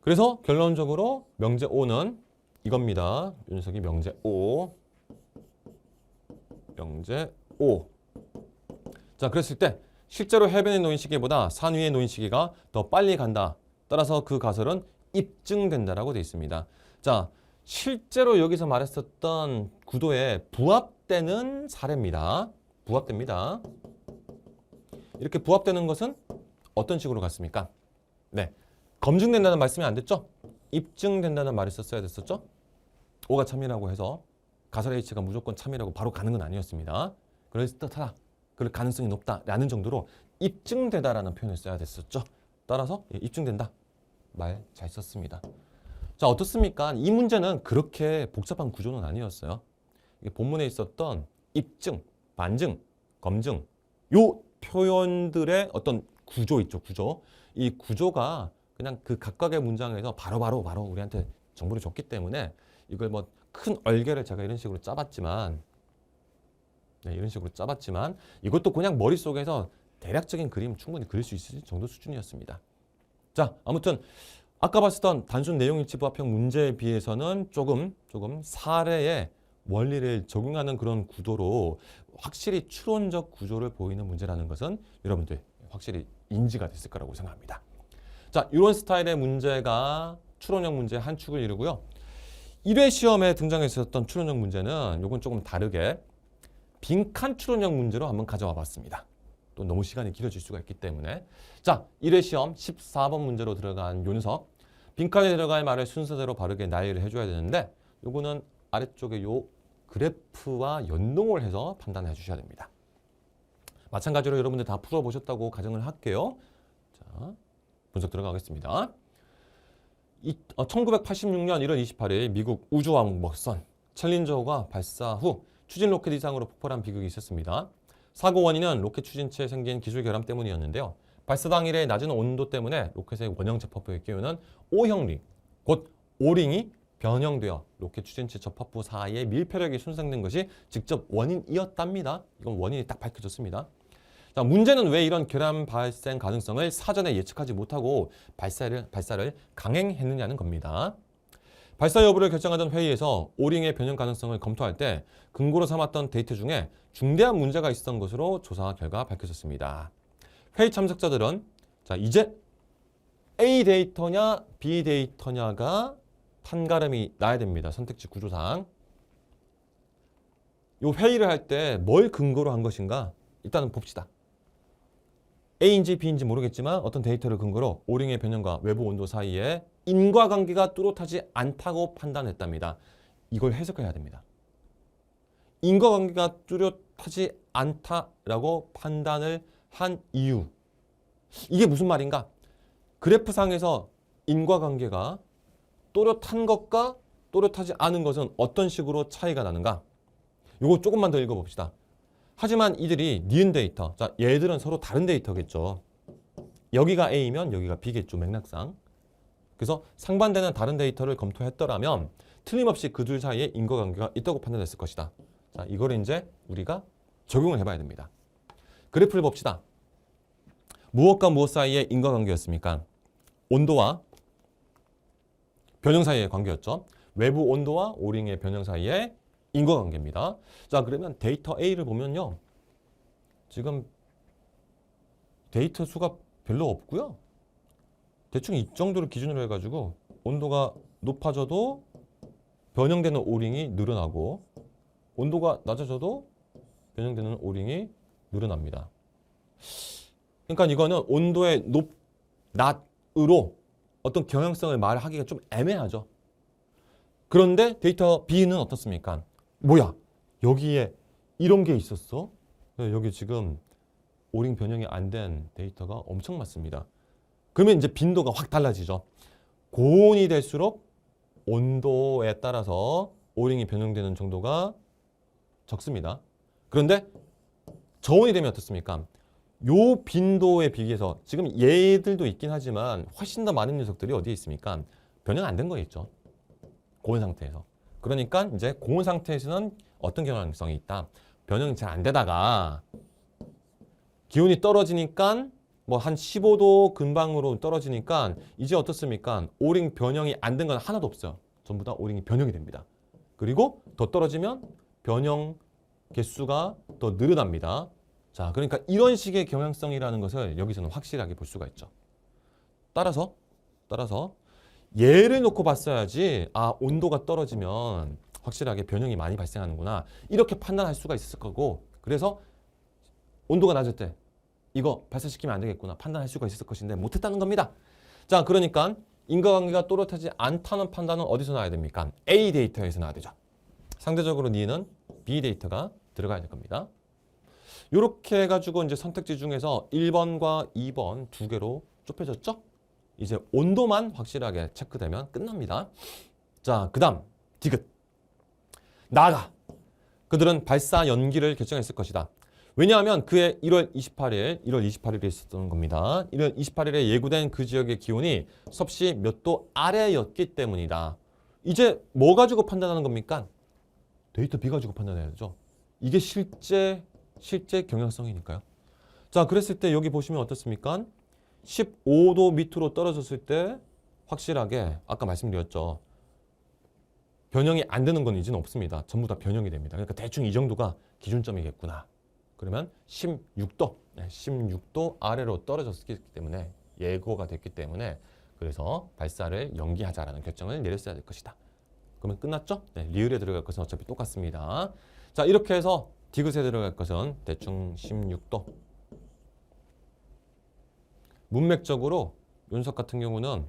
그래서 결론적으로 명제 O는 이겁니다. 이 녀석이 명제 O. 명제 O. 자, 그랬을 때 실제로 해변에 놓인 시계보다 산 위에 놓인 시계가 더 빨리 간다. 따라서 그 가설은 입증된다라고 되어 있습니다. 자, 실제로 여기서 말했었던 구도에 부합되는 사례입니다. 부합됩니다. 이렇게 부합되는 것은 어떤 식으로 갔습니까? 네, 검증된다는 말씀이 안 됐죠? 입증된다는 말을 썼어야 됐었죠? O가 참이라고 해서 가설 H가 무조건 참이라고 바로 가는 건 아니었습니다. 그럴듯하다, 그럴 가능성이 높다라는 정도로 입증되다라는 표현을 써야 됐었죠. 따라서 입증된다 말 잘 썼습니다. 자, 어떻습니까? 이 문제는 그렇게 복잡한 구조는 아니었어요. 이게 본문에 있었던 입증, 반증, 검증 요 표현들의 어떤 구조 있죠. 구조. 이 구조가 그냥 그 각각의 문장에서 바로 우리한테 정보를 줬기 때문에 이걸 뭐 큰 얼개를 제가 이런 식으로 짜봤지만 이런 식으로 짜봤지만 이것도 그냥 머릿속에서 대략적인 그림 충분히 그릴 수 있을 정도 수준이었습니다. 자, 아무튼 아까 봤었던 단순 내용일치 부합형 문제에 비해서는 조금 사례의 원리를 적용하는 그런 구도로 확실히 추론적 구조를 보이는 문제라는 것은 여러분들 확실히 인지가 됐을 거라고 생각합니다. 자, 이런 스타일의 문제가 추론형 문제의 한 축을 이루고요. 1회 시험에 등장했었던 추론형 문제는 이건 조금 다르게 빈칸 추론형 문제로 한번 가져와 봤습니다. 또 너무 시간이 길어질 수가 있기 때문에. 자, 1회 시험 14번 문제로 들어간 요 녀석. 빈칸에 들어갈 말을 순서대로 바르게 나열을 해줘야 되는데 요거는 아래쪽에 요 그래프와 연동을 해서 판단해 주셔야 됩니다. 마찬가지로 여러분들 다 풀어보셨다고 가정을 할게요. 자, 분석 들어가겠습니다. 1986년 1월 28일 미국 우주왕복선 챌린저가 발사 후 추진 로켓 이상으로 폭발한 비극이 있었습니다. 사고 원인은 로켓 추진체에 생긴 기술 결함 때문이었는데요. 발사 당일의 낮은 온도 때문에 로켓의 원형 접합부에 끼우는 O형링, 곧 오링이 변형되어 로켓 추진체 접합부 사이의 밀폐력이 손상된 것이 직접 원인이었답니다. 이건 원인이 딱 밝혀졌습니다. 자, 문제는 왜 이런 결함 발생 가능성을 사전에 예측하지 못하고 발사를 강행했느냐는 겁니다. 발사 여부를 결정하던 회의에서 오링의 변형 가능성을 검토할 때 근거로 삼았던 데이터 중에 중대한 문제가 있었던 것으로 조사 결과 밝혀졌습니다. 회의 참석자들은 자, 이제 A 데이터냐 B 데이터냐가 판가름이 나야 됩니다. 선택지 구조상. 이 회의를 할 때 뭘 근거로 한 것인가? 일단은 봅시다. A인지 B인지 모르겠지만 어떤 데이터를 근거로 오링의 변형과 외부 온도 사이에 인과관계가 뚜렷하지 않다고 판단했답니다. 이걸 해석해야 됩니다. 인과관계가 뚜렷하지 않다라고 판단을 한 이유. 이게 무슨 말인가? 그래프상에서 인과관계가 또렷한 것과 또렷하지 않은 것은 어떤 식으로 차이가 나는가? 이거 조금만 더 읽어봅시다. 하지만 이들이 니은 데이터, 자 얘들은 서로 다른 데이터겠죠. 여기가 A면 여기가 B겠죠, 맥락상. 그래서 상반되는 다른 데이터를 검토했더라면 틀림없이 그 둘 사이에 인과관계가 있다고 판단했을 것이다. 자, 이거를 이제 우리가 적용을 해봐야 됩니다. 그래프를 봅시다. 무엇과 무엇 사이의 인과관계였습니까? 온도와 변형 사이의 관계였죠. 외부 온도와 오링의 변형 사이의 인과관계입니다. 자, 그러면 데이터 A를 보면요. 지금 데이터 수가 별로 없고요. 대충 이 정도를 기준으로 해가지고 온도가 높아져도 변형되는 오링이 늘어나고 온도가 낮아져도 변형되는 오링이 늘어납니다. 그러니까 이거는 온도의 낮으로 어떤 경향성을 말하기가 좀 애매하죠. 그런데 데이터 B는 어떻습니까? 뭐야? 여기에 이런 게 있었어? 여기 지금 오링 변형이 안 된 데이터가 엄청 많습니다. 그러면 이제 빈도가 확 달라지죠. 고온이 될수록 온도에 따라서 오링이 변형되는 정도가 적습니다. 그런데 저온이 되면 어떻습니까? 요 빈도에 비해서 지금 얘들도 있긴 하지만 훨씬 더 많은 녀석들이 어디에 있습니까? 변형 안 된 거 있죠. 고온 상태에서. 그러니까 이제 고온 상태에서는 어떤 경향성이 있다. 변형이 잘 안 되다가 기온이 떨어지니까 뭐 한 15도 근방으로 떨어지니까 이제 어떻습니까? 오링 변형이 안 된 건 하나도 없어요. 전부 다 오링이 변형이 됩니다. 그리고 더 떨어지면 변형 개수가 더 늘어납니다. 자, 그러니까 이런 식의 경향성이라는 것을 여기서는 확실하게 볼 수가 있죠. 따라서 얘를 놓고 봤어야지 온도가 떨어지면 확실하게 변형이 많이 발생하는구나 이렇게 판단할 수가 있을 거고, 그래서 온도가 낮을 때 이거 발생시키면 안 되겠구나 판단할 수가 있을 것인데 못했다는 겁니다. 자, 그러니까 인과관계가 또렷하지 않다는 판단은 어디서 나와야 됩니까? A 데이터에서 나와야 되죠. 상대적으로 니는 B 데이터가 들어가야 될 겁니다. 이렇게 해가지고 이제 선택지 중에서 1번과 2번 두 개로 좁혀졌죠? 이제 온도만 확실하게 체크되면 끝납니다. 자, 그 다음 디귿. 나아가. 그들은 발사 연기를 결정했을 것이다. 왜냐하면 그해 1월 28일에 있었던 겁니다. 1월 28일에 예고된 그 지역의 기온이 섭씨 몇 도 아래였기 때문이다. 이제 뭐 가지고 판단하는 겁니까? 데이터 B 가지고 판단해야죠. 이게 실제 경향성이니까요. 자, 그랬을 때 여기 보시면 어떻습니까? 15도 밑으로 떨어졌을 때 확실하게 아까 말씀드렸죠. 변형이 안 되는 건 이제는 없습니다. 전부 다 변형이 됩니다. 그러니까 대충 이 정도가 기준점이겠구나. 그러면 16도 아래로 떨어졌기 때문에 예고가 됐기 때문에 그래서 발사를 연기하자라는 결정을 내렸어야 될 것이다. 그러면 끝났죠? 네, 리을에 들어갈 것은 어차피 똑같습니다. 자, 이렇게 해서 디귿에 들어갈 것은 대충 16도 문맥적으로 윤석 같은 경우는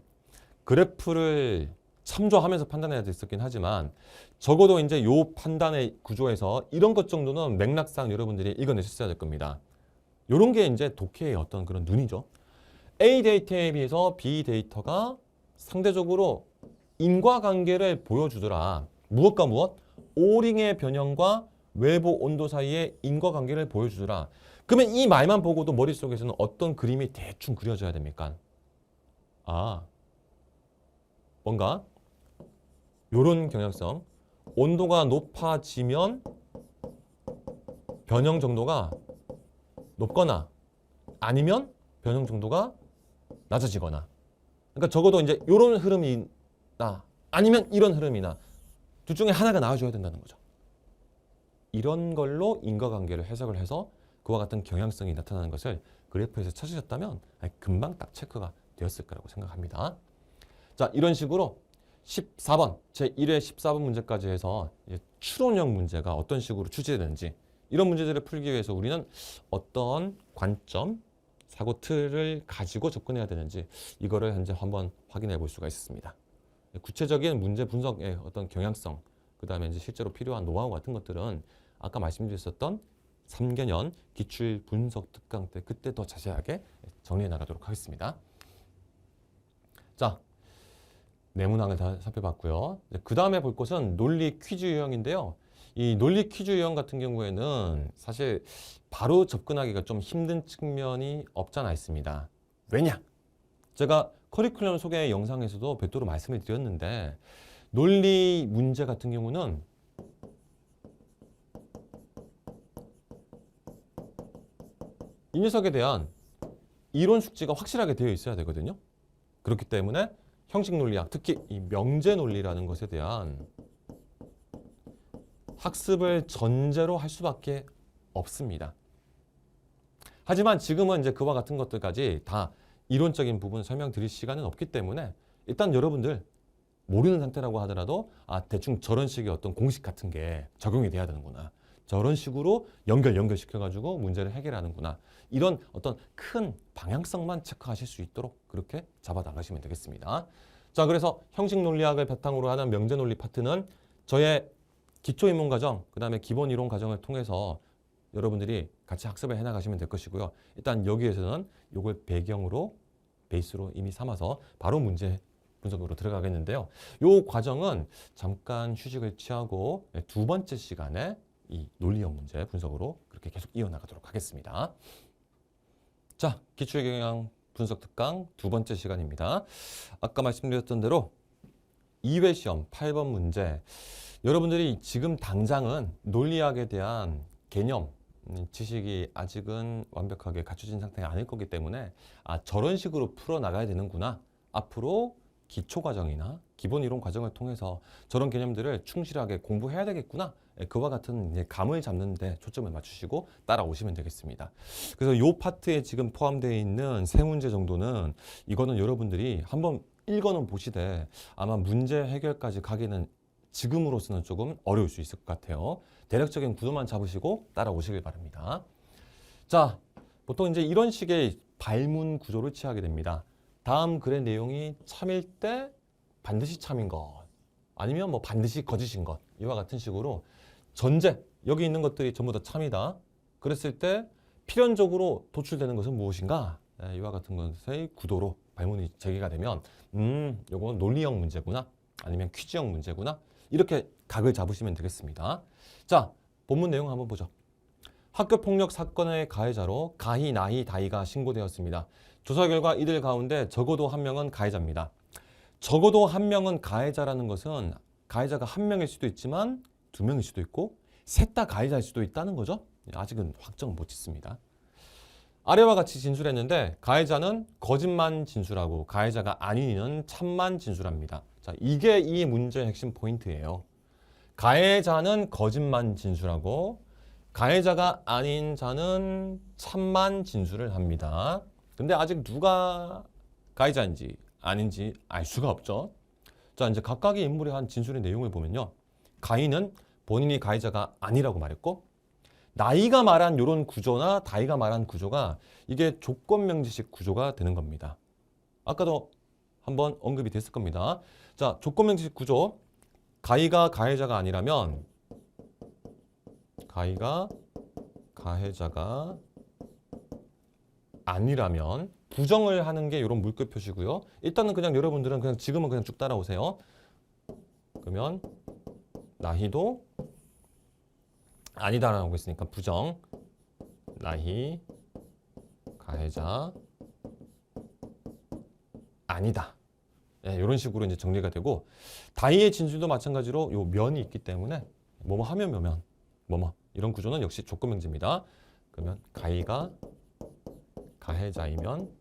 그래프를 참조하면서 판단해야 됐었긴 하지만 적어도 이제 요 판단의 구조에서 이런 것 정도는 맥락상 여러분들이 읽어내셨어야 될 겁니다. 요런 게 이제 독해의 어떤 그런 눈이죠. A 데이터에 비해서 B 데이터가 상대적으로 인과관계를 보여주더라. 무엇과 무엇? 오링의 변형과 외부 온도 사이의 인과관계를 보여주더라. 그러면 이 말만 보고도 머릿속에서는 어떤 그림이 대충 그려져야 됩니까? 아, 뭔가 요런 경향성. 온도가 높아지면 변형 정도가 높거나 아니면 변형 정도가 낮아지거나. 그러니까 적어도 이제 요런 흐름이나 아니면 이런 흐름이나 둘 중에 하나가 나와줘야 된다는 거죠. 이런 걸로 인과관계를 해석을 해서 그와 같은 경향성이 나타나는 것을 그래프에서 찾으셨다면 금방 딱 체크가 되었을 거라고 생각합니다. 자, 이런 식으로 14번, 제1회 14번 문제까지 해서 추론형 문제가 어떤 식으로 출제되는지 이런 문제들을 풀기 위해서 우리는 어떤 관점, 사고 틀을 가지고 접근해야 되는지 이거를 현재 한번 확인해 볼 수가 있습니다. 구체적인 문제 분석의 어떤 경향성, 그 다음에 이제 실제로 필요한 노하우 같은 것들은 아까 말씀드렸었던 3개년 기출 분석 특강 때 그때 더 자세하게 정리해 나가도록 하겠습니다. 자, 내문항을 다 살펴봤고요. 그 다음에 볼 것은 논리 퀴즈 유형인데요. 이 논리 퀴즈 유형 같은 경우에는 사실 바로 접근하기가 좀 힘든 측면이 없잖아 있습니다. 왜냐? 제가 커리큘럼 소개 영상에서도 별도로 말씀을 드렸는데 논리 문제 같은 경우는 이 녀석에 대한 이론 숙지가 확실하게 되어 있어야 되거든요. 그렇기 때문에 형식 논리학, 특히 이 명제 논리라는 것에 대한 학습을 전제로 할 수밖에 없습니다. 하지만 지금은 이제 그와 같은 것들까지 다 이론적인 부분 설명드릴 시간은 없기 때문에 일단 여러분들 모르는 상태라고 하더라도 대충 저런 식의 어떤 공식 같은 게 적용이 돼야 되는구나. 저런 식으로 연결시켜가지고 문제를 해결하는구나. 이런 어떤 큰 방향성만 체크하실 수 있도록 그렇게 잡아 나가시면 되겠습니다. 자, 그래서 형식 논리학을 바탕으로 하는 명제 논리 파트는 저의 기초인문과정, 그 다음에 기본이론 과정을 통해서 여러분들이 같이 학습을 해나가시면 될 것이고요. 일단 여기에서는 이걸 배경으로, 베이스로 이미 삼아서 바로 문제 분석으로 들어가겠는데요. 이 과정은 잠깐 휴식을 취하고 두 번째 시간에 이 논리형 문제 분석으로 그렇게 계속 이어나가도록 하겠습니다. 자, 기출경향 분석 특강 두 번째 시간입니다. 아까 말씀드렸던 대로 2회 시험 8번 문제. 여러분들이 지금 당장은 논리학에 대한 개념, 지식이 아직은 완벽하게 갖춰진 상태가 아닐 거기 때문에 저런 식으로 풀어나가야 되는구나. 앞으로 기초과정이나 기본이론 과정을 통해서 저런 개념들을 충실하게 공부해야 되겠구나. 그와 같은 이제 감을 잡는 데 초점을 맞추시고 따라오시면 되겠습니다. 그래서 이 파트에 지금 포함되어 있는 세 문제 정도는 이거는 여러분들이 한번 읽어는 보시되 아마 문제 해결까지 가기는 지금으로서는 조금 어려울 수 있을 것 같아요. 대략적인 구도만 잡으시고 따라오시길 바랍니다. 자, 보통 이제 이런 식의 발문 구조를 취하게 됩니다. 다음 글의 내용이 참일 때 반드시 참인 것, 아니면 뭐 반드시 거짓인 것, 이와 같은 식으로 전제, 여기 있는 것들이 전부 다 참이다. 그랬을 때 필연적으로 도출되는 것은 무엇인가? 이와 같은 것의 구도로 발문이 제기가 되면 요건 논리형 문제구나, 아니면 퀴즈형 문제구나, 이렇게 각을 잡으시면 되겠습니다. 자, 본문 내용 한번 보죠. 학교폭력 사건의 가해자로 가희, 나희, 다희가 신고되었습니다. 조사 결과 이들 가운데 적어도 한 명은 가해자입니다. 적어도 한 명은 가해자라는 것은 가해자가 한 명일 수도 있지만 두 명일 수도 있고 셋 다 가해자일 수도 있다는 거죠. 아직은 확정 못 짓습니다. 아래와 같이 진술했는데 가해자는 거짓만 진술하고 가해자가 아닌 이는 참만 진술합니다. 자, 이게 이 문제의 핵심 포인트예요. 가해자는 거짓만 진술하고 가해자가 아닌 자는 참만 진술을 합니다. 근데 아직 누가 가해자인지 아닌지 알 수가 없죠. 자, 이제 각각의 인물이 한 진술의 내용을 보면요. 가인은 본인이 가해자가 아니라고 말했고, 나이가 말한 이런 구조나 다이가 말한 구조가 이게 조건명지식 구조가 되는 겁니다. 아까도 한번 언급이 됐을 겁니다. 자, 조건명지식 구조. 가이가 가해자가 아니라면 가이가 가해자가 아니라면 부정을 하는 게 이런 물결 표시고요. 일단은 그냥 여러분들은 그냥 지금은 그냥 쭉 따라오세요. 그러면 나희도 아니다라고 하고 있으니까 부정. 나희 가해자 아니다. 네, 이런 식으로 이제 정리가 되고 다이의 진술도 마찬가지로 요 면이 있기 때문에 뭐뭐 하면 뭐면 뭐뭐 이런 구조는 역시 조건명지입니다. 그러면 가이가 가해자이면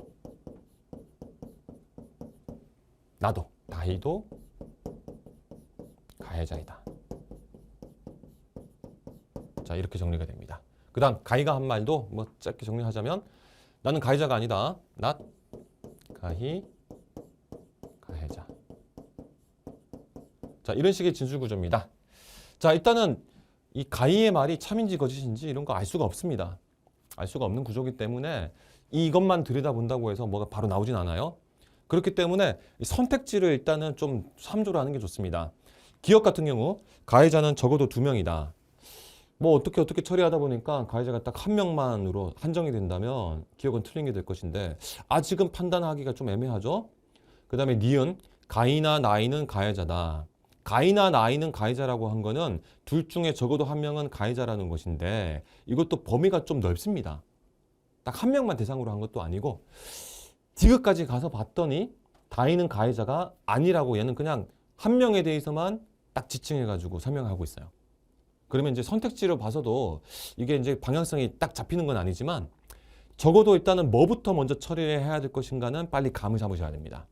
나도 다이도 가해자이다. 자, 이렇게 정리가 됩니다. 그 다음 가이가 한 말도 뭐 짧게 정리하자면 나는 가해자가 아니다. not 가희 가해자. 자, 이런 식의 진술 구조입니다. 자, 일단은 이 가희의 말이 참인지 거짓인지 이런 거 알 수가 없습니다. 알 수가 없는 구조이기 때문에 이것만 들여다본다고 해서 뭐가 바로 나오진 않아요. 그렇기 때문에 선택지를 일단은 좀 참조를 하는 게 좋습니다. 기억 같은 경우 가해자는 적어도 2명이다. 뭐 어떻게 처리하다 보니까 가해자가 딱 1명만으로 한정이 된다면 기억은 틀린 게 될 것인데 아직은 판단하기가 좀 애매하죠. 그 다음에 니은 가이나 나이는 가해자다. 가이나 나이는 가해자라고 한 거는 둘 중에 적어도 1명은 가해자라는 것인데 이것도 범위가 좀 넓습니다. 딱 1명만 대상으로 한 것도 아니고 디귿까지 가서 봤더니 다이는 가해자가 아니라고 얘는 그냥 1명에 대해서만 딱 지칭해가지고 설명하고 있어요. 그러면 이제 선택지로 봐서도 이게 이제 방향성이 딱 잡히는 건 아니지만 적어도 일단은 뭐부터 먼저 처리를 해야 될 것인가는 빨리 감을 잡으셔야 됩니다.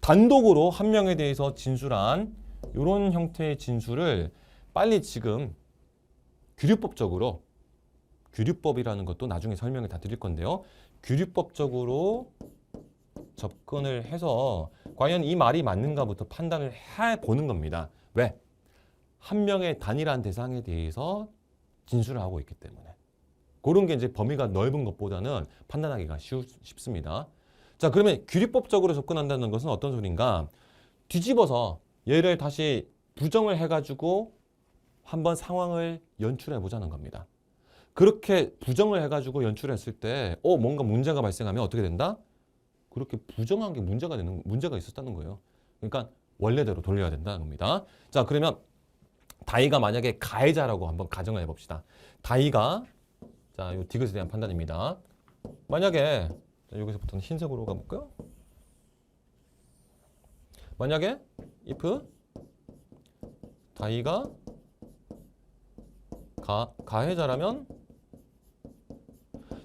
단독으로 1명에 대해서 진술한 이런 형태의 진술을 빨리 지금 규律법적으로 규律법이라는 것도 나중에 설명을 다 드릴 건데요. 규律법적으로 접근을 해서 과연 이 말이 맞는가부터 판단을 해보는 겁니다. 왜? 1명의 단일한 대상에 대해서 진술을 하고 있기 때문에. 그런 게 이제 범위가 넓은 것보다는 판단하기가 쉽습니다. 자, 그러면 규律법적으로 접근한다는 것은 어떤 소린가? 뒤집어서 얘를 다시 부정을 해가지고 한번 상황을 연출해 보자는 겁니다. 그렇게 부정을 해가지고 연출했을 때 뭔가 문제가 발생하면 어떻게 된다? 그렇게 부정한 게 문제가 있었다는 거예요. 그러니까 원래대로 돌려야 된다는 겁니다. 자, 그러면 다이가 만약에 가해자라고 한번 가정을 해봅시다. 다이가 자, 요 디귿에 대한 판단입니다. 만약에 여기서부터는 흰색으로 가볼까요? 만약에 if 다이가 가해자라면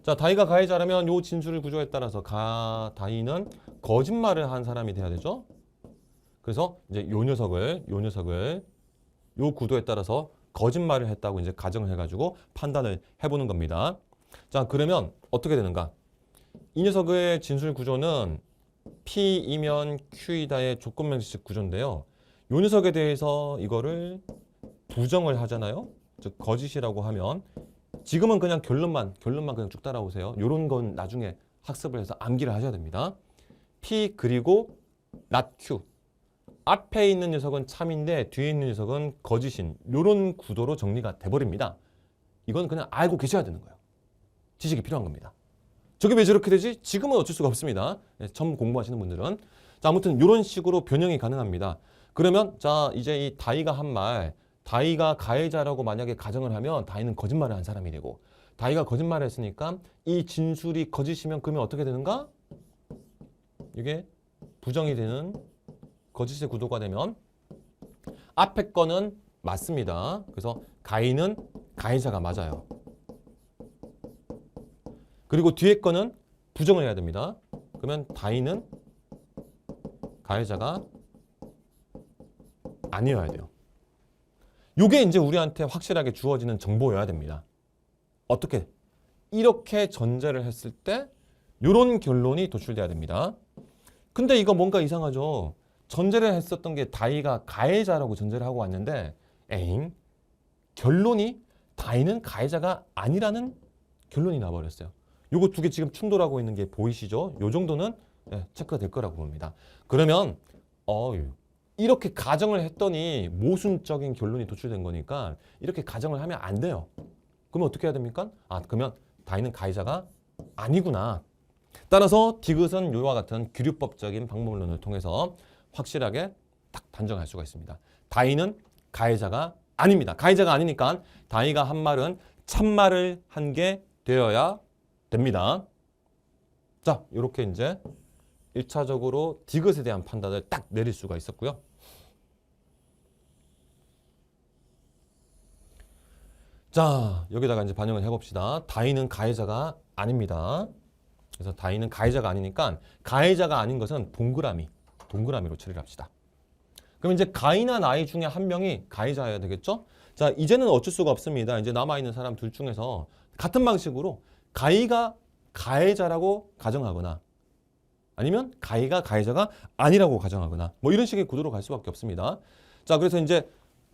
자, 다이가 가해자라면 요 진술 구조에 따라서 다이는 거짓말을 한 사람이 돼야 되죠. 그래서 이제 요 녀석을 요 구도에 따라서 거짓말을 했다고 이제 가정을 해가지고 판단을 해보는 겁니다. 자, 그러면 어떻게 되는가? 이 녀석의 진술 구조는 P이면 Q이다의 조건명시식 구조인데요. 요 녀석에 대해서 이거를 부정을 하잖아요. 즉 거짓이라고 하면 지금은 그냥 결론만 그냥 쭉 따라오세요. 요런 건 나중에 학습을 해서 암기를 하셔야 됩니다. P 그리고 not Q. 앞에 있는 녀석은 참인데 뒤에 있는 녀석은 거짓인 요런 구도로 정리가 돼버립니다. 이건 그냥 알고 계셔야 되는 거예요. 지식이 필요한 겁니다. 저게 왜 저렇게 되지? 지금은 어쩔 수가 없습니다. 처음 공부하시는 분들은. 자, 아무튼 이런 식으로 변형이 가능합니다. 그러면 자, 이제 이 다이가 한 말, 다이가 가해자라고 만약에 가정을 하면 다이는 거짓말을 한 사람이 되고 다이가 거짓말을 했으니까 이 진술이 거짓이면 그러면 어떻게 되는가? 이게 부정이 되는 거짓의 구도가 되면 앞에 거는 맞습니다. 그래서 가이는 가해자가 맞아요. 그리고 뒤에 거는 부정을 해야 됩니다. 그러면 다이는 가해자가 아니어야 돼요. 이게 이제 우리한테 확실하게 주어지는 정보여야 됩니다. 어떻게? 이렇게 전제를 했을 때 이런 결론이 도출돼야 됩니다. 근데 이거 뭔가 이상하죠? 전제를 했었던 게 다이가 가해자라고 전제를 하고 왔는데 에잉? 결론이 다인은 가해자가 아니라는 결론이 나버렸어요. 요거 두 개 지금 충돌하고 있는 게 보이시죠? 요 정도는 체크가 될 거라고 봅니다. 그러면 이렇게 가정을 했더니 모순적인 결론이 도출된 거니까 이렇게 가정을 하면 안 돼요. 그러면 어떻게 해야 됩니까? 그러면 다인은 가해자가 아니구나. 따라서 디귿은 요와 같은 규律법적인 방법론을 통해서 확실하게 딱 단정할 수가 있습니다. 다인은 가해자가 아닙니다. 가해자가 아니니까 다이가 한 말은 참말을 한 게 되어야 됩니다. 자, 이렇게 이제 1차적으로 디귿에 대한 판단을 딱 내릴 수가 있었고요. 자, 여기다가 이제 반영을 해봅시다. 다인은 가해자가 아닙니다. 그래서 다인은 가해자가 아니니까 가해자가 아닌 것은 동그라미로 처리를 합시다. 그럼 이제 가이나 나이 중에 한 명이 가해자여야 되겠죠? 자, 이제는 어쩔 수가 없습니다. 이제 남아있는 사람 둘 중에서 같은 방식으로 가이가 가해자라고 가정하거나 아니면 가이가 가해자가 아니라고 가정하거나 뭐 이런 식의 구도로 갈 수밖에 없습니다. 자, 그래서 이제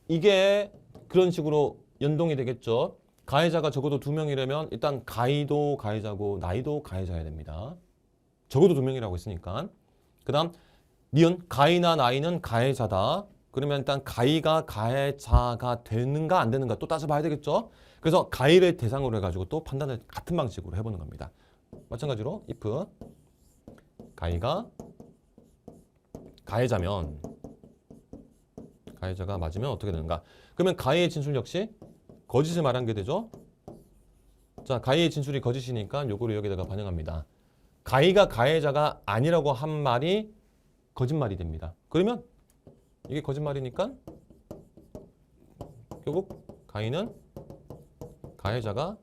이게 그런 식으로 연동이 되겠죠. 가해자가 적어도 2명이라면 일단 가이도 가해자고 나이도 가해자여야 됩니다. 적어도 2명이라고 했으니까. 그 다음 니은 가이나 나이는 가해자다. 그러면 일단 가이가 가해자가 되는가 안 되는가 또 따져봐야 되겠죠. 그래서 가이를 대상으로 해가지고 또 판단을 같은 방식으로 해보는 겁니다. 마찬가지로 if 가이가 가해자면 가해자가 맞으면 어떻게 되는가. 그러면 가이의 진술 역시 거짓을 말한 게 되죠. 자, 가이의 진술이 거짓이니까 요거를 여기다가 반영합니다. 가이가 가해자가 아니라고 한 말이 거짓말이 됩니다. 그러면 이게 거짓말이니까 결국 가이는 가해자가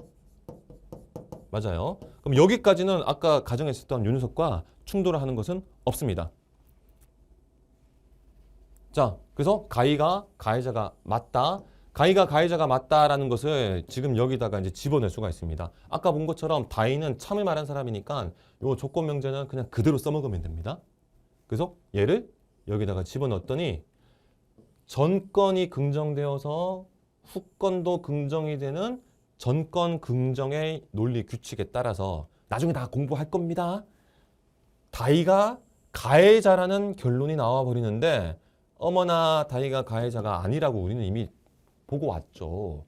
맞아요. 그럼 여기까지는 아까 가정했었던 요 녀석과 충돌을 하는 것은 없습니다. 자, 그래서 가이가 가해자가 맞다. 가이가 가해자가 맞다라는 것을 지금 여기다가 이제 집어낼 수가 있습니다. 아까 본 것처럼 다이는 참을 말한 사람이니까 요 조건 명제는 그냥 그대로 써먹으면 됩니다. 그래서 얘를 여기다가 집어넣었더니 전건이 긍정되어서 후건도 긍정이 되는 전건 긍정의 논리 규칙에 따라서 나중에 다 공부할 겁니다. 다이가 가해자라는 결론이 나와 버리는데 어머나 다이가 가해자가 아니라고 우리는 이미 보고 왔죠.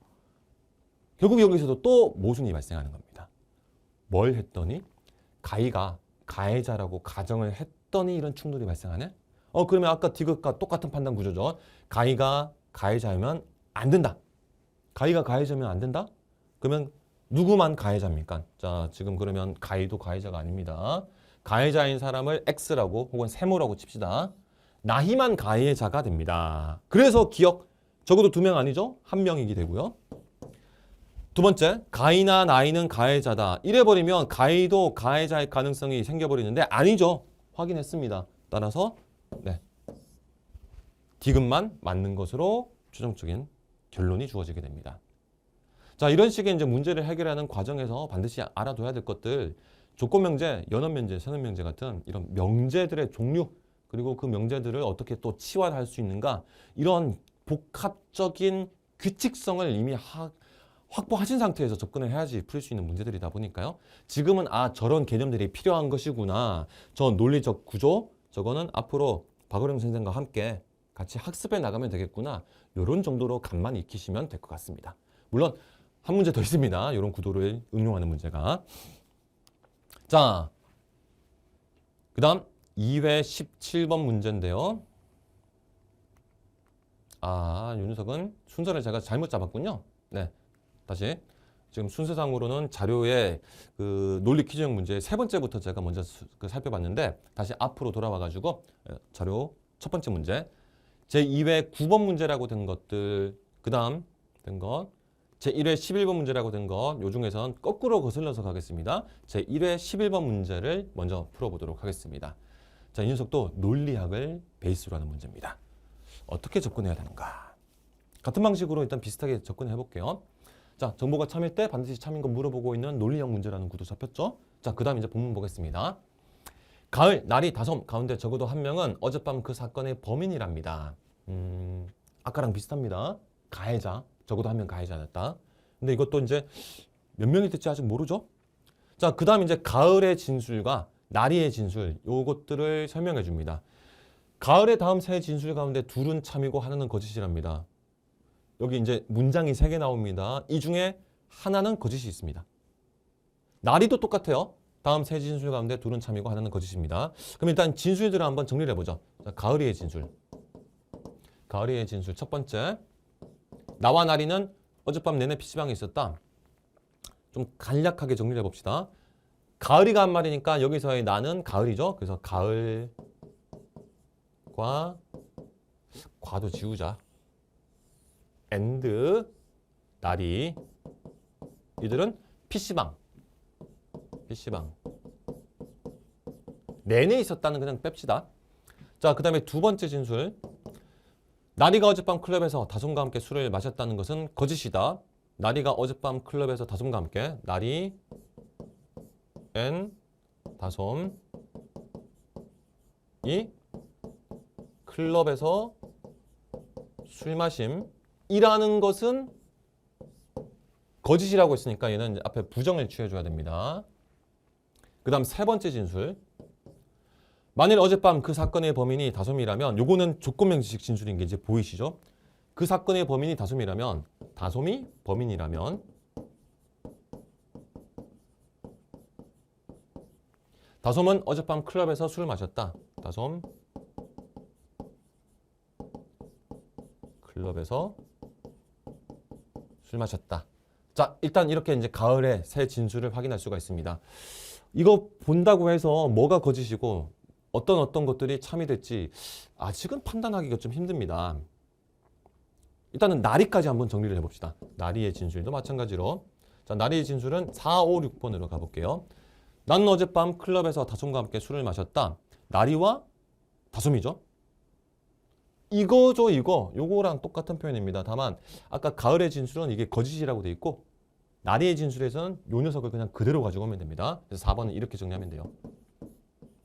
결국 여기서도 또 모순이 발생하는 겁니다. 뭘 했더니 가이가 가해자라고 가정을 했더니 이런 충돌이 발생하네? 그러면 아까 디귿과 똑같은 판단 구조죠. 가이가 가해자면 안 된다. 가이가 가해자면 안 된다? 그러면 누구만 가해자입니까? 자, 지금 그러면 가이도 가해자가 아닙니다. 가해자인 사람을 X라고 혹은 세모라고 칩시다. 나희만 가해자가 됩니다. 그래서 기억, 적어도 2명 아니죠? 1명이게 되고요. 두 번째, 가이나 나이는 가해자다. 이래버리면 가이도 가해자일 가능성이 생겨버리는데 아니죠. 확인했습니다. 따라서 디귿만 맞는 것으로 최종적인 결론이 주어지게 됩니다. 자, 이런 식의 이제 문제를 해결하는 과정에서 반드시 알아둬야 될 것들, 조건명제, 연원명제, 선언명제 같은 이런 명제들의 종류, 그리고 그 명제들을 어떻게 또 치환할 수 있는가, 이런 복합적인 규칙성을 이미 확보하신 상태에서 접근을 해야지 풀 수 있는 문제들이다 보니까요. 지금은 저런 개념들이 필요한 것이구나. 저 논리적 구조, 저거는 앞으로 박어령 선생과 함께 같이 학습해 나가면 되겠구나. 이런 정도로 간만 익히시면 될 것 같습니다. 물론 한 문제 더 있습니다. 이런 구도를 응용하는 문제가. 자, 그 다음 2회 17번 문제인데요. 이 녀석은 순서를 제가 잘못 잡았군요. 네, 다시. 지금 순서상으로는 자료의 그 논리 퀴즈형 문제 3번째부터 제가 먼저 살펴봤는데 다시 앞으로 돌아와가지고 자료 첫 번째 문제, 제2회 9번 문제라고 된 것들, 그 다음 된 것, 제1회 11번 문제라고 된 것, 요 중에선 거꾸로 거슬러서 가겠습니다. 제1회 11번 문제를 먼저 풀어보도록 하겠습니다. 자, 이 녀석도 논리학을 베이스로 하는 문제입니다. 어떻게 접근해야 되는가? 같은 방식으로 일단 비슷하게 접근해 볼게요. 자, 정보가 참일 때 반드시 참인 거 물어보고 있는 논리형 문제라는 구도 잡혔죠? 자, 그 다음 이제 본문 보겠습니다. 가을, 날이 다솜 가운데 적어도 한 명은 어젯밤 그 사건의 범인이랍니다. 아까랑 비슷합니다. 가해자, 적어도 한 명 가해자였다. 근데 이것도 이제 몇 명이 될지 아직 모르죠? 자, 그 다음 이제 가을의 진술과 나리의 진술, 요것들을 설명해 줍니다. 가을의 다음 세 진술 가운데 둘은 참이고 하나는 거짓이랍니다. 여기 이제 문장이 3개 나옵니다. 이 중에 하나는 거짓이 있습니다. 나리도 똑같아요. 다음 세 진술 가운데 둘은 참이고 하나는 거짓입니다. 그럼 일단 진술들을 한번 정리를 해보죠. 자, 가을이의 진술. 가을이의 진술 첫 번째. 나와 나리는 어젯밤 내내 PC방에 있었다. 좀 간략하게 정리를 해봅시다. 가을이가 한 말이니까 여기서의 나는 가을이죠. 그래서 가을과 과도 지우자. and 나리. 이들은 PC방. 내내 있었다는 그냥 뺍시다. 자, 그 다음에 두 번째 진술. 나리가 어젯밤 클럽에서 다솜과 함께 술을 마셨다는 것은 거짓이다. 나리가 어젯밤 클럽에서 다솜과 함께 나리 앤 다솜이 클럽에서 술 마심이라는 것은 거짓이라고 했으니까 얘는 앞에 부정을 취해줘야 됩니다. 그 다음 세 번째 진술. 만일 어젯밤 그 사건의 범인이 다솜이라면 요거는 조건명식 진술인 게 이제 보이시죠? 그 사건의 범인이 다솜이라면 다솜이 범인이라면 다솜은 어젯밤 클럽에서 술을 마셨다. 다솜 클럽에서 술 마셨다. 자, 일단 이렇게 이제 가을의 새 진술을 확인할 수가 있습니다. 이거 본다고 해서 뭐가 거짓이고 어떤 것들이 참이 될지 아직은 판단하기가 좀 힘듭니다. 일단은 나리까지 한번 정리를 해봅시다. 나리의 진술도 마찬가지로. 자, 나리의 진술은 4, 5, 6번으로 가볼게요. 나는 어젯밤 클럽에서 다솜과 함께 술을 마셨다. 나리와 다솜이죠. 이거죠, 이거. 요거랑 똑같은 표현입니다. 다만 아까 가을의 진술은 이게 거짓이라고 돼 있고 나리의 진술에서는 요 녀석을 그냥 그대로 가지고 오면 됩니다. 그래서 4번은 이렇게 정리하면 돼요.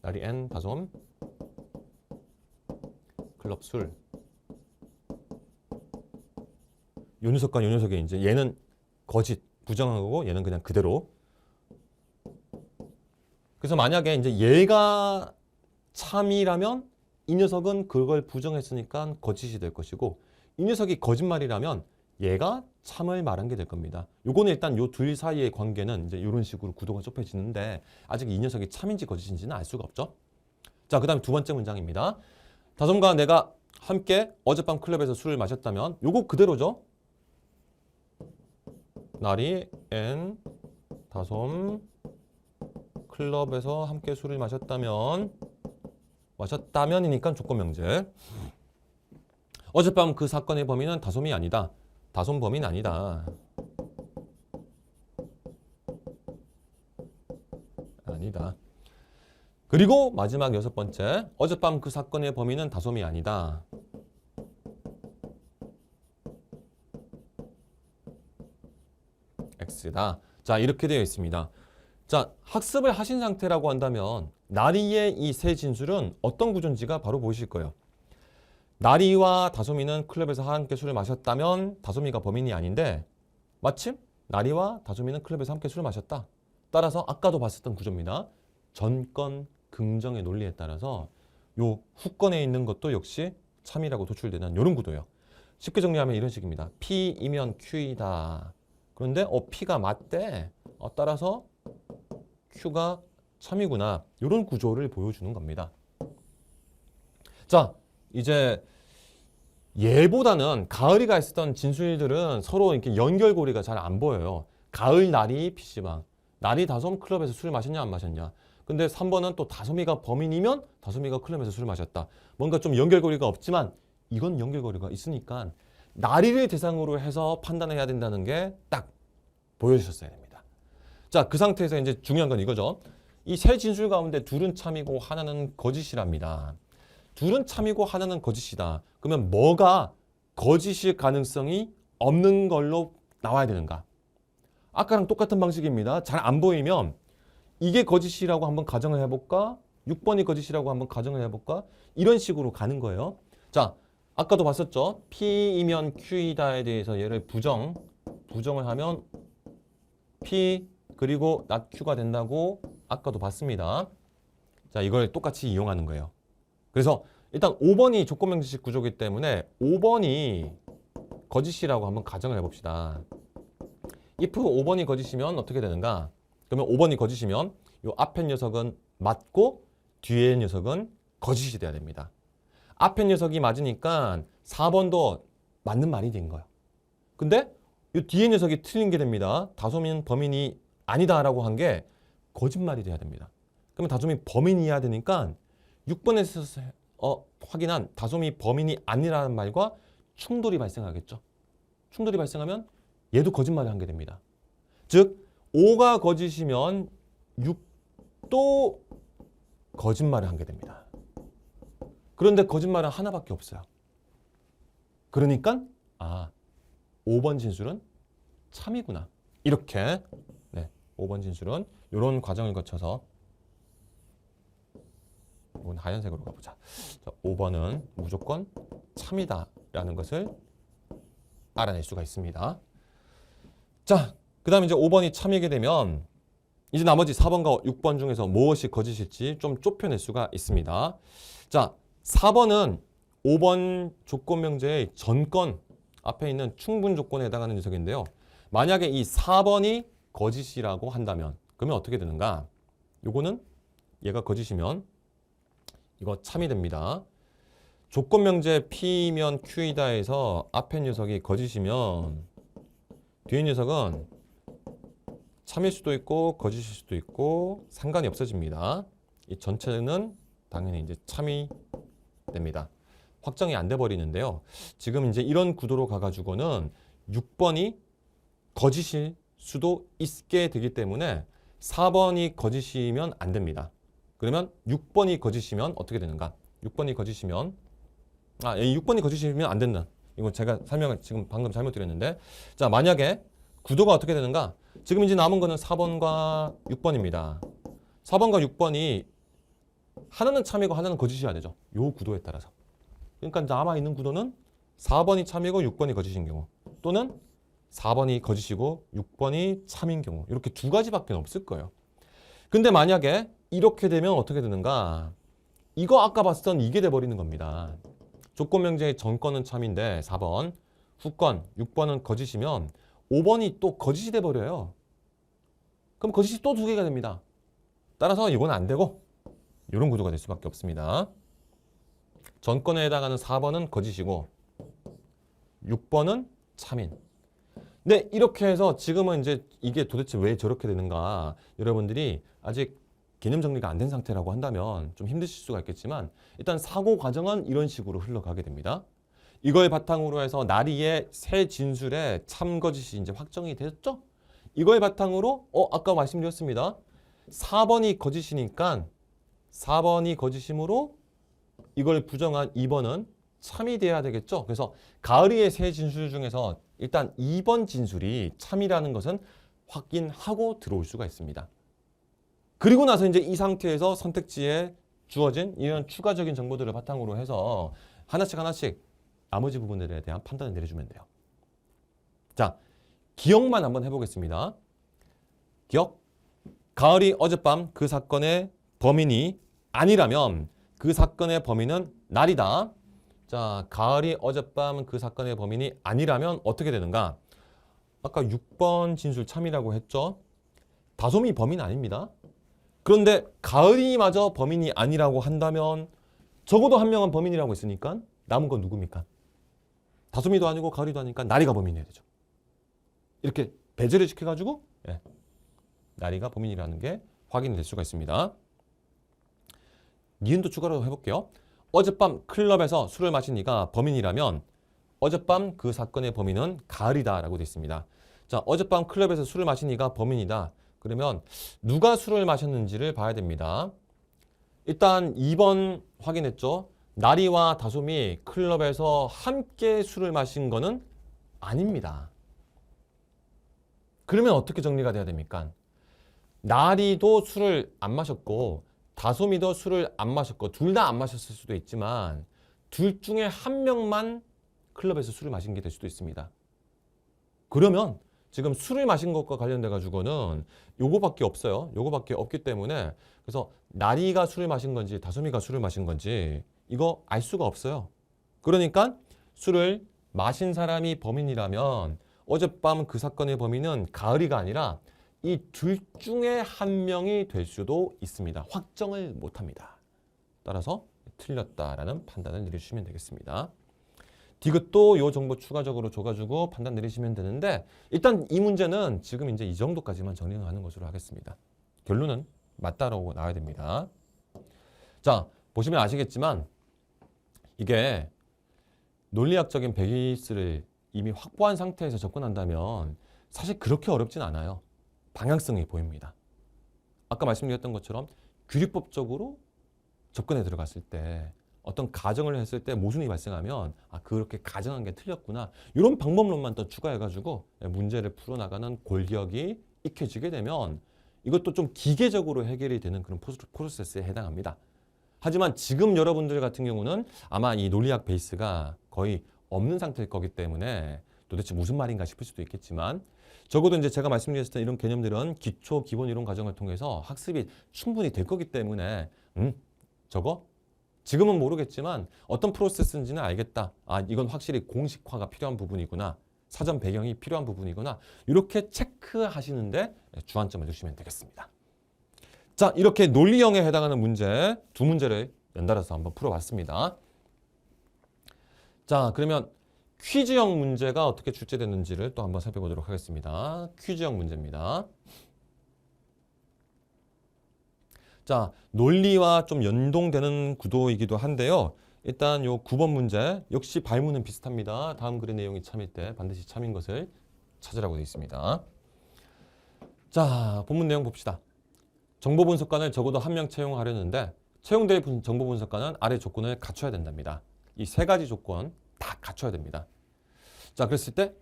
나리 앤 다솜 클럽 술. 요 녀석과 요 녀석이 이제 얘는 거짓 부정한 거고 얘는 그냥 그대로. 그래서 만약에 이제 얘가 참이라면 이 녀석은 그걸 부정했으니까 거짓이 될 것이고 이 녀석이 거짓말이라면 얘가 참을 말한 게 될 겁니다. 요거는 일단 요 둘 사이의 관계는 이제 이런 식으로 구도가 좁혀지는데 아직 이 녀석이 참인지 거짓인지는 알 수가 없죠. 자, 그 다음에 두 번째 문장입니다. 다솜과 내가 함께 어젯밤 클럽에서 술을 마셨다면 요거 그대로죠. 나리 앤 다솜 클럽에서 함께 술을 마셨다면이니까 조건명제. 어젯밤 그 사건의 범인은 다솜이 아니다. 다솜 범인 아니다. 아니다. 그리고 마지막 6번째. 어젯밤 그 사건의 범인은 다솜이 아니다. X다. 자, 이렇게 되어 있습니다. 자, 학습을 하신 상태라고 한다면 나리의 이 세 진술은 어떤 구조인지가 바로 보이실 거예요. 나리와 다솜이는 클럽에서 함께 술을 마셨다면 다솜이가 범인이 아닌데 마침 나리와 다솜이는 클럽에서 함께 술을 마셨다. 따라서 아까도 봤었던 구조입니다. 전건 긍정의 논리에 따라서 요 후건에 있는 것도 역시 참이라고 도출되는 이런 구도예요. 쉽게 정리하면 이런 식입니다. P이면 Q이다. 그런데 P가 맞대. 따라서 Q가 참이구나. 이런 구조를 보여주는 겁니다. 자, 이제 얘보다는 가을이가 했었던 진술들은 서로 이렇게 연결고리가 잘 안 보여요. 가을 나리 PC방. 나리 다솜 클럽에서 술 마셨냐 안 마셨냐. 근데 3번은 또 다솜이가 범인이면 다솜이가 클럽에서 술 마셨다. 뭔가 좀 연결고리가 없지만 이건 연결고리가 있으니까 나리를 대상으로 해서 판단해야 된다는 게 딱 보여주셨어야 됩니다. 자, 그 상태에서 이제 중요한 건 이거죠. 이 세 진술 가운데 둘은 참이고 하나는 거짓이랍니다. 둘은 참이고 하나는 거짓이다. 그러면 뭐가 거짓일 가능성이 없는 걸로 나와야 되는가? 아까랑 똑같은 방식입니다. 잘 안 보이면 이게 거짓이라고 한번 가정을 해볼까? 6번이 거짓이라고 한번 가정을 해볼까? 이런 식으로 가는 거예요. 자, 아까도 봤었죠? P이면 Q이다에 대해서 얘를 부정 부정을 하면 P 그리고 not Q가 된다고 아까도 봤습니다. 자, 이걸 똑같이 이용하는 거예요. 그래서 일단 5번이 조건명제식 구조이기 때문에 5번이 거짓이라고 한번 가정을 해봅시다. if 5번이 거짓이면 어떻게 되는가? 그러면 5번이 거짓이면 이 앞에 녀석은 맞고 뒤에 녀석은 거짓이 돼야 됩니다. 앞에 녀석이 맞으니까 4번도 맞는 말이 된 거예요. 근데 이 뒤에 녀석이 틀린 게 됩니다. 다솜이는 범인이 아니다라고 한 게 거짓말이 돼야 됩니다. 그러면 다솜이 범인이어야 되니까 6번에서 확인한 다솜이 범인이 아니라는 말과 충돌이 발생하겠죠. 충돌이 발생하면 얘도 거짓말을 한 게 됩니다. 즉 5가 거짓이면 6도 거짓말을 한 게 됩니다. 그런데 거짓말은 하나밖에 없어요. 그러니까 5번 진술은 참이구나. 이렇게 5번 진술은 이런 과정을 거쳐서 이건 하얀색으로 가보자. 자, 5번은 무조건 참이다라는 것을 알아낼 수가 있습니다. 자, 그 다음에 이제 5번이 참이게 되면 이제 나머지 4번과 6번 중에서 무엇이 거짓일지 좀 좁혀낼 수가 있습니다. 자, 4번은 5번 조건명제의 전건 앞에 있는 충분 조건에 해당하는 녀석인데요. 만약에 이 4번이 거짓이라고 한다면 그러면 어떻게 되는가? 요거는 얘가 거짓이면 이거 참이 됩니다. 조건명제 P면 Q이다 해서 앞에 녀석이 거짓이면 뒤에 녀석은 참일 수도 있고 거짓일 수도 있고 상관이 없어집니다. 이 전체는 당연히 이제 참이 됩니다. 확정이 안 돼 버리는데요. 지금 이제 이런 구도로 가가지고는 6번이 거짓일 수도 있게 되기 때문에 4번이 거짓이면 안 됩니다. 그러면 6번이 거짓이면 어떻게 되는가? 6번이 거짓이면 6번이 거짓이면 안 된다. 이거 제가 설명을 지금 방금 잘못 드렸는데, 자, 만약에 구도가 어떻게 되는가? 지금 이제 남은 거는 4번과 6번입니다. 4번과 6번이 하나는 참이고 하나는 거짓이어야 되죠. 요 구도에 따라서. 그러니까 남아있는 구도는 4번이 참이고 6번이 거짓인 경우, 또는 4번이 거짓이고 6번이 참인 경우, 이렇게 두 가지밖에 없을 거예요. 근데 만약에 이렇게 되면 어떻게 되는가? 이거 아까 봤던 이게 돼버리는 겁니다. 조건명제의 전건은 참인데 4번, 후건 6번은 거짓이면 5번이 또 거짓이 돼버려요. 그럼 거짓이 또 두 개가 됩니다. 따라서 이건 안 되고 이런 구도가 될 수밖에 없습니다. 전건에 해당하는 4번은 거짓이고 6번은 참인. 네, 이렇게 해서 지금은 이제 이게 도대체 왜 저렇게 되는가, 여러분들이 아직 개념 정리가 안 된 상태라고 한다면 좀 힘드실 수가 있겠지만 일단 사고 과정은 이런 식으로 흘러가게 됩니다. 이걸 바탕으로 해서 나리의 새 진술에 참 거짓이 이제 확정이 됐죠. 이걸 바탕으로 아까 말씀드렸습니다. 4번이 거짓이니까 4번이 거짓이므로 이걸 부정한 2번은 참이 돼야 되겠죠. 그래서 가을이의 새 진술 중에서 일단 2번 진술이 참이라는 것은 확인하고 들어올 수가 있습니다. 그리고 나서 이제 이 상태에서 선택지에 주어진 이런 추가적인 정보들을 바탕으로 해서 하나씩 나머지 부분들에 대한 판단을 내려주면 돼요. 자, 기억만 한번 해보겠습니다. 기억. 가을이 어젯밤 그 사건의 범인이 아니라면 그 사건의 범인은 날이다. 자, 가을이 어젯밤 그 사건의 범인이 아니라면 어떻게 되는가? 아까 6번 진술 참이라고 했죠. 다솜이 범인 아닙니다. 그런데 가을이마저 범인이 아니라고 한다면 적어도 한 명은 범인이라고 했으니까 남은 건 누굽니까? 다솜이도 아니고 가을이도 아니니까 나리가 범인이어야 되죠. 이렇게 배제를 시켜가지고 나리가 범인이라는 게 확인이 될 수가 있습니다. 니은도 추가로 해볼게요. 어젯밤 클럽에서 술을 마신 이가 범인이라면 어젯밤 그 사건의 범인은 가을이다 라고 되어 있습니다. 자, 어젯밤 클럽에서 술을 마신 이가 범인이다. 그러면 누가 술을 마셨는지를 봐야 됩니다. 일단 2번 확인했죠. 나리와 다솜이 클럽에서 함께 술을 마신 거는 아닙니다. 그러면 어떻게 정리가 돼야 됩니까? 나리도 술을 안 마셨고 다솜이도 술을 안 마셨고 둘 다 안 마셨을 수도 있지만 둘 중에 한 명만 클럽에서 술을 마신 게 될 수도 있습니다. 그러면 지금 술을 마신 것과 관련돼 가지고는 요거밖에 없어요. 요거밖에 없기 때문에 그래서 나리가 술을 마신 건지 다솜이가 술을 마신 건지 이거 알 수가 없어요. 그러니까 술을 마신 사람이 범인이라면 어젯밤 그 사건의 범인은 가을이가 아니라 이 둘 중에 한 명이 될 수도 있습니다. 확정을 못합니다. 따라서 틀렸다라는 판단을 내려주시면 되겠습니다. 디귿도 요 정보 추가적으로 줘가지고 판단 내리시면 되는데 일단 이 문제는 지금 이제 이 정도까지만 정리하는 것으로 하겠습니다. 결론은 맞다라고 나와야 됩니다. 자, 보시면 아시겠지만 이게 논리학적인 베이스를 이미 확보한 상태에서 접근한다면 사실 그렇게 어렵진 않아요. 방향성이 보입니다. 아까 말씀드렸던 것처럼 규리법적으로 접근에 들어갔을 때 어떤 가정을 했을 때 모순이 발생하면 그렇게 가정한 게 틀렸구나. 이런 방법론만 더 추가해가지고 문제를 풀어나가는 골격이 익혀지게 되면 이것도 좀 기계적으로 해결이 되는 그런 프로세스에 해당합니다. 하지만 지금 여러분들 같은 경우는 아마 이 논리학 베이스가 거의 없는 상태일 거기 때문에 도대체 무슨 말인가 싶을 수도 있겠지만 적어도 이제 제가 말씀드렸던 이런 개념들은 기초 기본 이론 과정을 통해서 학습이 충분히 될 거기 때문에 저거 지금은 모르겠지만 어떤 프로세스인지는 알겠다. 이건 확실히 공식화가 필요한 부분이구나. 사전 배경이 필요한 부분이구나. 이렇게 체크하시는데 주안점을 두시면 되겠습니다. 자, 이렇게 논리형에 해당하는 문제 두 문제를 연달아서 한번 풀어봤습니다. 자, 그러면 퀴즈형 문제가 어떻게 출제됐는지를 또 한번 살펴보도록 하겠습니다. 퀴즈형 문제입니다. 자, 논리와 좀 연동되는 구도이기도 한데요. 일단 요 9번 문제 역시 발문은 비슷합니다. 다음 글의 내용이 참일 때 반드시 참인 것을 찾으라고 되어 있습니다. 자, 본문 내용 봅시다. 정보분석관을 적어도 한 명 채용하려는데 채용될 정보분석관은 아래 조건을 갖춰야 된답니다. 이 세 가지 조건 다 갖춰야 됩니다. 자, 그랬을 때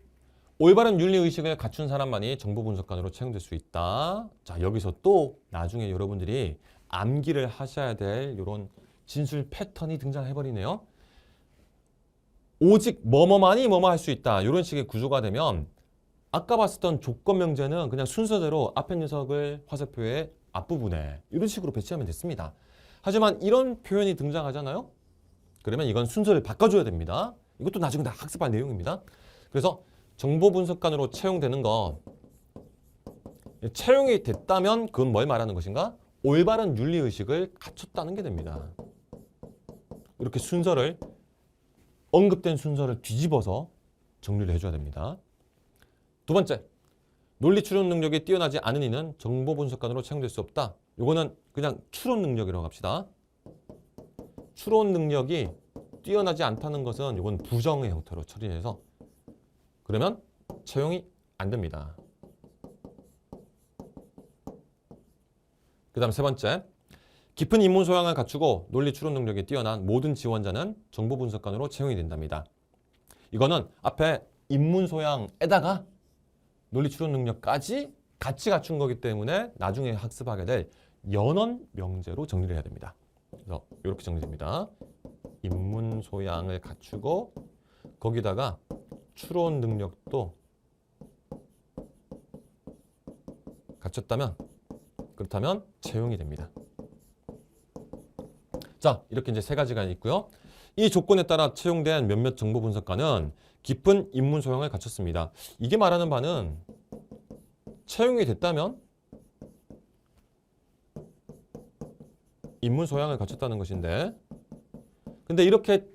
올바른 윤리의식을 갖춘 사람만이 정보분석관으로 채용될 수 있다. 자, 여기서 또 나중에 여러분들이 암기를 하셔야 될 이런 진술 패턴이 등장해버리네요. 오직 뭐뭐만이 뭐뭐 할 수 있다. 이런 식의 구조가 되면 아까 봤었던 조건 명제는 그냥 순서대로 앞에 녀석을 화살표의 앞부분에 이런 식으로 배치하면 됐습니다. 하지만 이런 표현이 등장하잖아요. 그러면 이건 순서를 바꿔줘야 됩니다. 이것도 나중에 다 학습할 내용입니다. 그래서 정보분석관으로 채용되는 거 채용이 됐다면 그건 뭘 말하는 것인가? 올바른 윤리의식을 갖췄다는 게 됩니다. 이렇게 순서를 언급된 순서를 뒤집어서 정리를 해줘야 됩니다. 두 번째, 논리 추론 능력이 뛰어나지 않은 이는 정보분석관으로 채용될 수 없다. 이거는 그냥 추론 능력이라고 합시다. 추론 능력이 뛰어나지 않다는 것은 이건 부정의 형태로 처리해서 그러면 채용이 안 됩니다. 그 다음 세 번째, 깊은 인문 소양을 갖추고 논리 추론 능력이 뛰어난 모든 지원자는 정보분석관으로 채용이 된답니다. 이거는 앞에 인문 소양에다가 논리 추론 능력까지 같이 갖춘 거기 때문에 나중에 학습하게 될 연원 명제로 정리를 해야 됩니다. 그래서 이렇게 정리됩니다. 인문 소양을 갖추고 거기다가 추론 능력도 갖췄다면 그렇다면 채용이 됩니다. 자, 이렇게 이제 세 가지가 있고요. 이 조건에 따라 채용된 몇몇 정보 분석관은 깊은 인문 소양을 갖췄습니다. 이게 말하는 바는 채용이 됐다면 인문 소양을 갖췄다는 것인데 근데 이렇게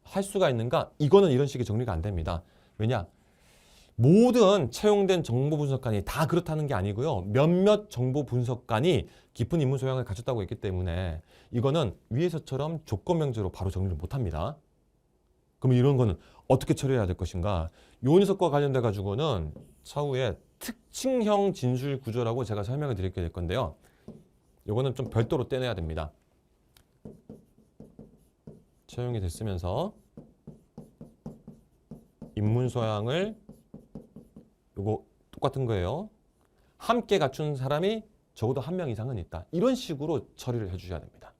할 수가 있는가? 이거는 이런 식의 정리가 안 됩니다. 왜냐? 모든 채용된 정보 분석관이 다 그렇다는 게 아니고요. 몇몇 정보 분석관이 깊은 인문 소양을 갖췄다고 했기 때문에 이거는 위에서처럼 조건 명제로 바로 정리를 못 합니다. 그럼 이런 거는 어떻게 처리해야 될 것인가? 요 녀석과 관련돼 가지고는 차후에 특징형 진술 구조라고 제가 설명을 드리게 될 건데요. 요거는 좀 별도로 떼내야 됩니다. 채용이 됐으면서 인문 소양을 요거 똑같은 거예요. 함께 갖춘 사람이 적어도 한 명 이상은 있다. 이런 식으로 처리를 해주셔야 됩니다.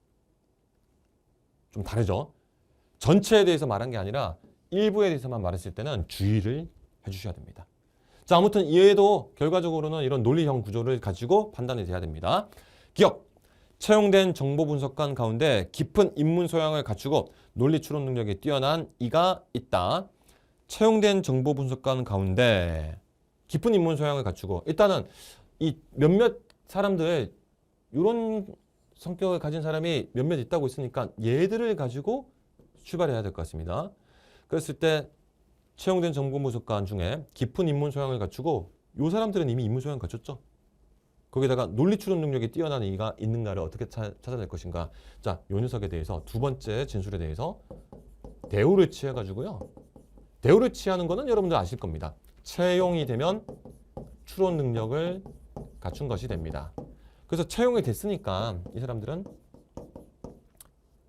좀 다르죠? 전체에 대해서 말한 게 아니라 일부에 대해서만 말했을 때는 주의를 해주셔야 됩니다. 자, 아무튼 얘도 결과적으로는 이런 논리형 구조를 가지고 판단이 돼야 됩니다. 기억! 채용된 정보 분석관 가운데 깊은 입문 소양을 갖추고 논리 추론 능력이 뛰어난 이가 있다. 채용된 정보 분석관 가운데 깊은 입문 소양을 갖추고 일단은 이 몇몇 사람들 이런 성격을 가진 사람이 몇몇 있다고 있으니까 얘들을 가지고 출발해야 될 것 같습니다. 그랬을 때 채용된 정보 분석관 중에 깊은 입문 소양을 갖추고 이 사람들은 이미 입문 소양 갖췄죠. 거기다가 논리 추론 능력이 뛰어난 이가 있는가를 어떻게 찾아낼 것인가. 자, 요 녀석에 대해서 두 번째 진술에 대해서 대우를 취해가지고요. 대우를 취하는 거는 여러분들 아실 겁니다. 채용이 되면 추론 능력을 갖춘 것이 됩니다. 그래서 채용이 됐으니까 이 사람들은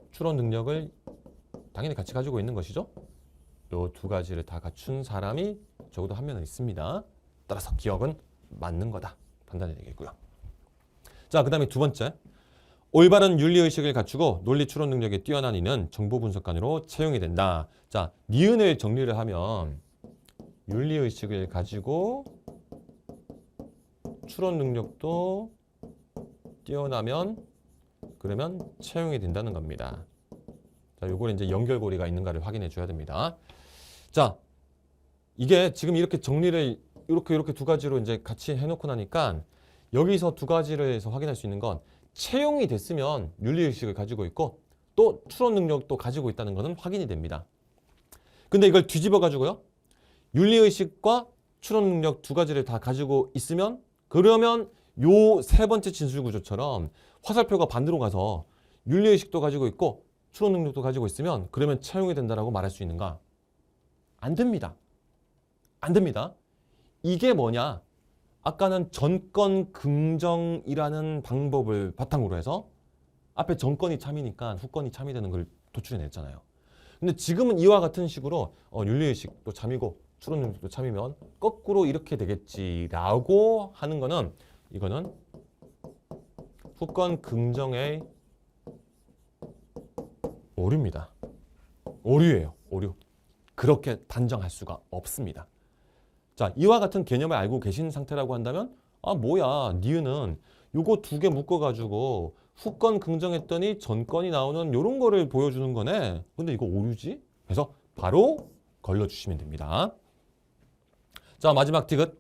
추론 능력을 당연히 같이 가지고 있는 것이죠. 요 두 가지를 다 갖춘 사람이 적어도 한 명은 있습니다. 따라서 기억은 맞는 거다. 판단이 되겠고요. 자, 그 다음에 두 번째. 올바른 윤리의식을 갖추고 논리 추론 능력이 뛰어난 이는 정보 분석관으로 채용이 된다. 자, 니은을 정리를 하면 윤리의식을 가지고 추론 능력도 뛰어나면 그러면 채용이 된다는 겁니다. 자, 요걸 이제 연결고리가 있는가를 확인해 줘야 됩니다. 자, 이게 지금 이렇게 정리를 이렇게 두 가지로 이제 같이 해놓고 나니까 여기서 두 가지를 해서 확인할 수 있는 건 채용이 됐으면 윤리의식을 가지고 있고 또 추론 능력도 가지고 있다는 것은 확인이 됩니다. 근데 이걸 뒤집어 가지고요. 윤리의식과 추론 능력 두 가지를 다 가지고 있으면 그러면 요 세 번째 진술 구조처럼 화살표가 반대로 가서 윤리의식도 가지고 있고 추론 능력도 가지고 있으면 그러면 채용이 된다라고 말할 수 있는가? 안 됩니다. 안 됩니다. 이게 뭐냐? 아까는 전권 긍정이라는 방법을 바탕으로 해서 앞에 전권이 참이니까 후권이 참이 되는 걸 도출해냈잖아요. 근데 지금은 이와 같은 식으로 윤리의식도 참이고 추론 능력도 참이면 거꾸로 이렇게 되겠지라고 하는 거는 이거는 후권 긍정의 오류입니다. 오류예요. 오류. 그렇게 단정할 수가 없습니다. 자, 이와 같은 개념을 알고 계신 상태라고 한다면 뭐야, 니은은 요거 두 개 묶어가지고 후권 긍정했더니 전권이 나오는 요런 거를 보여주는 거네. 근데 이거 오류지? 그래서 바로 걸러주시면 됩니다. 자, 마지막 티귿.